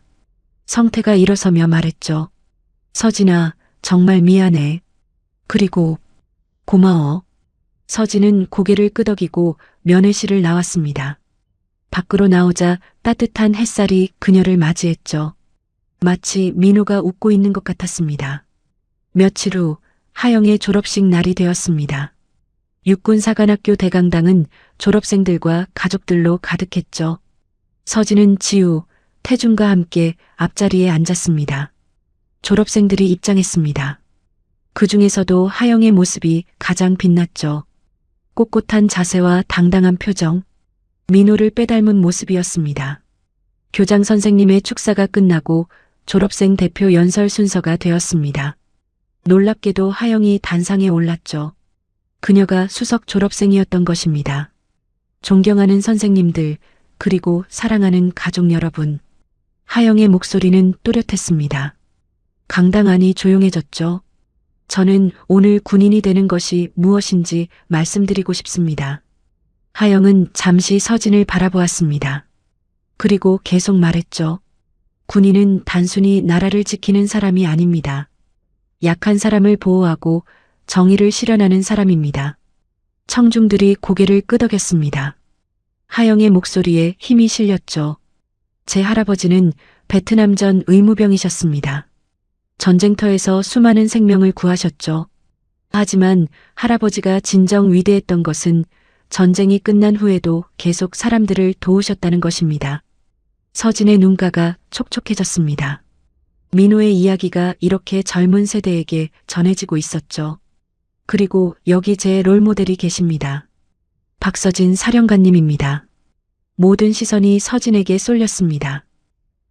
성태가 일어서며 말했죠. 서진아, 정말 미안해. 그리고 고마워. 서진은 고개를 끄덕이고 면회실을 나왔습니다. 밖으로 나오자 따뜻한 햇살이 그녀를 맞이했죠. 마치 민호가 웃고 있는 것 같았습니다. 며칠 후 하영의 졸업식 날이 되었습니다. 육군사관학교 대강당은 졸업생들과 가족들로 가득했죠. 서진은 지우, 태준과 함께 앞자리에 앉았습니다. 졸업생들이 입장했습니다. 그 중에서도 하영의 모습이 가장 빛났죠. 꼿꼿한 자세와 당당한 표정, 민호를 빼닮은 모습이었습니다. 교장 선생님의 축사가 끝나고 졸업생 대표 연설 순서가 되었습니다. 놀랍게도 하영이 단상에 올랐죠. 그녀가 수석 졸업생이었던 것입니다. 존경하는 선생님들, 그리고 사랑하는 가족 여러분. 하영의 목소리는 또렷했습니다. 강당 안이 조용해졌죠. 저는 오늘 군인이 되는 것이 무엇인지 말씀드리고 싶습니다. 하영은 잠시 서진을 바라보았습니다. 그리고 계속 말했죠. 군인은 단순히 나라를 지키는 사람이 아닙니다. 약한 사람을 보호하고 정의를 실현하는 사람입니다. 청중들이 고개를 끄덕였습니다. 하영의 목소리에 힘이 실렸죠. 제 할아버지는 베트남전 의무병이셨습니다. 전쟁터에서 수많은 생명을 구하셨죠. 하지만 할아버지가 진정 위대했던 것은 전쟁이 끝난 후에도 계속 사람들을 도우셨다는 것입니다. 서진의 눈가가 촉촉해졌습니다. 민호의 이야기가 이렇게 젊은 세대에게 전해지고 있었죠. 그리고 여기 제 롤모델이 계십니다. 박서진 사령관님입니다. 모든 시선이 서진에게 쏠렸습니다.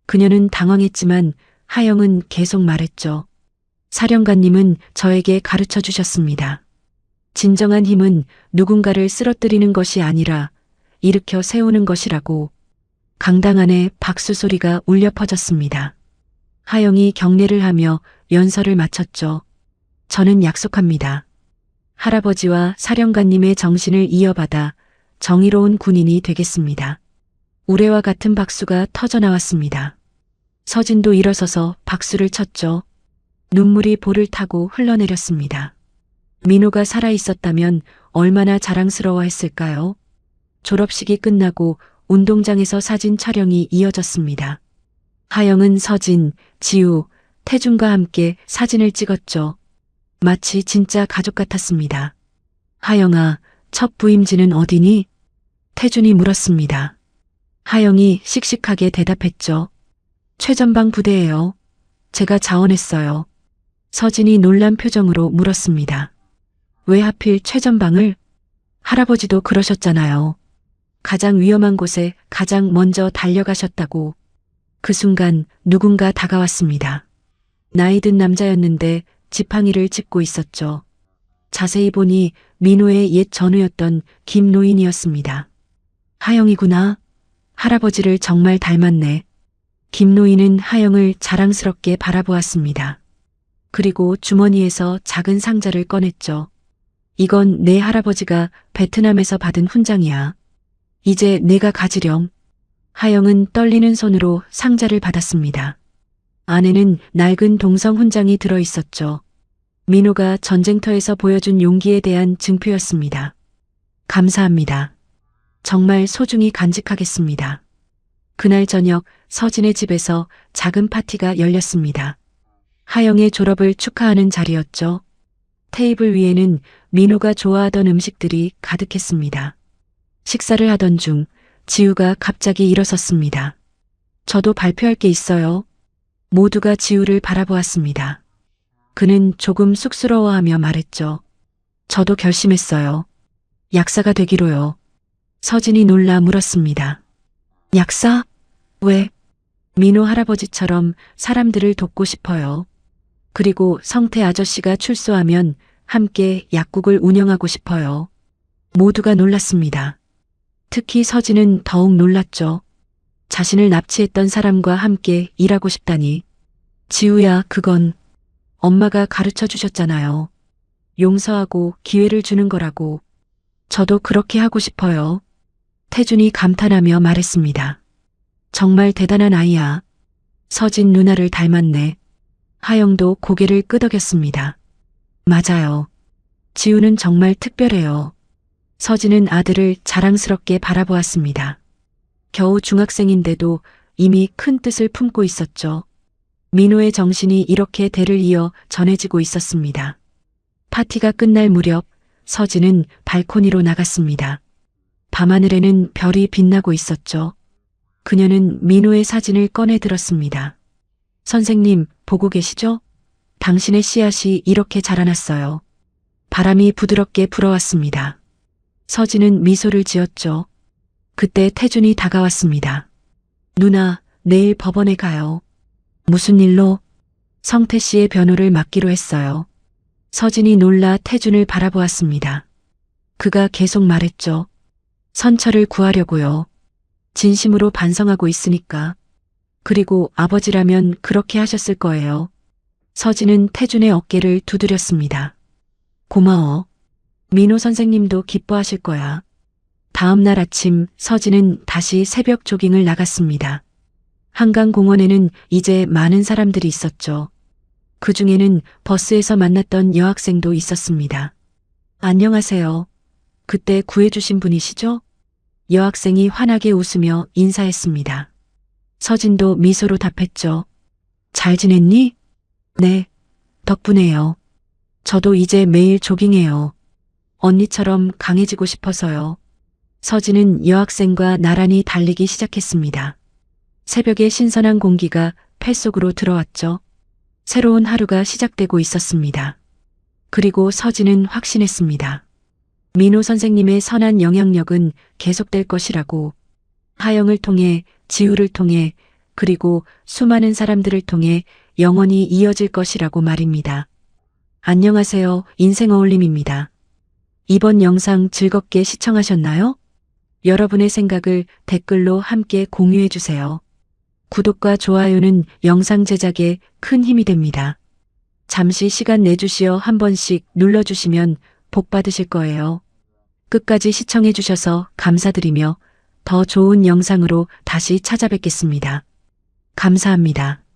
그녀는 당황했지만 하영은 계속 말했죠. 사령관님은 저에게 가르쳐 주셨습니다. 진정한 힘은 누군가를 쓰러뜨리는 것이 아니라 일으켜 세우는 것이라고. 강당 안에 박수 소리가 울려 퍼졌습니다. 하영이 경례를 하며 연설을 마쳤죠. 저는 약속합니다. 할아버지와 사령관님의 정신을 이어받아 정의로운 군인이 되겠습니다. 우레와 같은 박수가 터져나왔습니다. 서진도 일어서서 박수를 쳤죠. 눈물이 볼을 타고 흘러내렸습니다. 민호가 살아있었다면 얼마나 자랑스러워했을까요? 졸업식이 끝나고 운동장에서 사진 촬영이 이어졌습니다. 하영은 서진, 지우, 태준과 함께 사진을 찍었죠. 마치 진짜 가족 같았습니다. 하영아, 첫 부임지는 어디니? 태준이 물었습니다. 하영이 씩씩하게 대답했죠. 최전방 부대예요. 제가 자원했어요. 서진이 놀란 표정으로 물었습니다. 왜 하필 최전방을? 할아버지도 그러셨잖아요. 가장 위험한 곳에 가장 먼저 달려가셨다고. 그 순간 누군가 다가왔습니다. 나이든 남자였는데 지팡이를 짚고 있었죠. 자세히 보니 민호의 옛 전우였던 김노인이었습니다. 하영이구나. 할아버지를 정말 닮았네. 김노인은 하영을 자랑스럽게 바라보았습니다. 그리고 주머니에서 작은 상자를 꺼냈죠. 이건 내 할아버지가 베트남에서 받은 훈장이야. 이제 내가 가지렴. 하영은 떨리는 손으로 상자를 받았습니다. 안에는 낡은 동성 훈장이 들어 있었죠. 민호가 전쟁터에서 보여준 용기에 대한 증표였습니다. 감사합니다. 정말 소중히 간직하겠습니다. 그날 저녁 서진의 집에서 작은 파티가 열렸습니다. 하영의 졸업을 축하하는 자리였죠. 테이블 위에는 민호가 좋아하던 음식들이 가득했습니다. 식사를 하던 중 지우가 갑자기 일어섰습니다. 저도 발표할 게 있어요. 모두가 지우를 바라보았습니다. 그는 조금 쑥스러워하며 말했죠. 저도 결심했어요. 약사가 되기로요. 서진이 놀라 물었습니다. 약사? 왜? 민호 할아버지처럼 사람들을 돕고 싶어요. 그리고 성태 아저씨가 출소하면 함께 약국을 운영하고 싶어요. 모두가 놀랐습니다. 특히 서진은 더욱 놀랐죠. 자신을 납치했던 사람과 함께 일하고 싶다니. 지우야, 그건 엄마가 가르쳐 주셨잖아요. 용서하고 기회를 주는 거라고. 저도 그렇게 하고 싶어요. 태준이 감탄하며 말했습니다. 정말 대단한 아이야. 서진 누나를 닮았네. 하영도 고개를 끄덕였습니다. 맞아요. 지우는 정말 특별해요. 서진은 아들을 자랑스럽게 바라보았습니다. 겨우 중학생인데도 이미 큰 뜻을 품고 있었죠. 민호의 정신이 이렇게 대를 이어 전해지고 있었습니다. 파티가 끝날 무렵 서진은 발코니로 나갔습니다. 밤하늘에는 별이 빛나고 있었죠. 그녀는 민호의 사진을 꺼내 들었습니다. 선생님, 보고 계시죠? 당신의 씨앗이 이렇게 자라났어요. 바람이 부드럽게 불어왔습니다. 서진은 미소를 지었죠. 그때 태준이 다가왔습니다. 누나, 내일 법원에 가요. 무슨 일로? 성태 씨의 변호를 맡기로 했어요. 서진이 놀라 태준을 바라보았습니다. 그가 계속 말했죠. 선처를 구하려고요. 진심으로 반성하고 있으니까. 그리고 아버지라면 그렇게 하셨을 거예요. 서진은 태준의 어깨를 두드렸습니다. 고마워. 민호 선생님도 기뻐하실 거야. 다음 날 아침 서진은 다시 새벽 조깅을 나갔습니다. 한강공원에는 이제 많은 사람들이 있었죠. 그 중에는 버스에서 만났던 여학생도 있었습니다. 안녕하세요. 그때 구해주신 분이시죠? 여학생이 환하게 웃으며 인사했습니다. 서진도 미소로 답했죠. 잘 지냈니? 네, 덕분에요. 저도 이제 매일 조깅해요. 언니처럼 강해지고 싶어서요. 서진은 여학생과 나란히 달리기 시작했습니다. 새벽의 신선한 공기가 폐 속으로 들어왔죠. 새로운 하루가 시작되고 있었습니다. 그리고 서진은 확신했습니다. 민호 선생님의 선한 영향력은 계속될 것이라고. 하영을 통해, 지우를 통해, 그리고 수많은 사람들을 통해 영원히 이어질 것이라고 말입니다. 안녕하세요. 인생 어울림입니다. 이번 영상 즐겁게 시청하셨나요? 여러분의 생각을 댓글로 함께 공유해 주세요. 구독과 좋아요는 영상 제작에 큰 힘이 됩니다. 잠시 시간 내주시어 한 번씩 눌러주시면 복 받으실 거예요. 끝까지 시청해 주셔서 감사드리며 더 좋은 영상으로 다시 찾아뵙겠습니다. 감사합니다.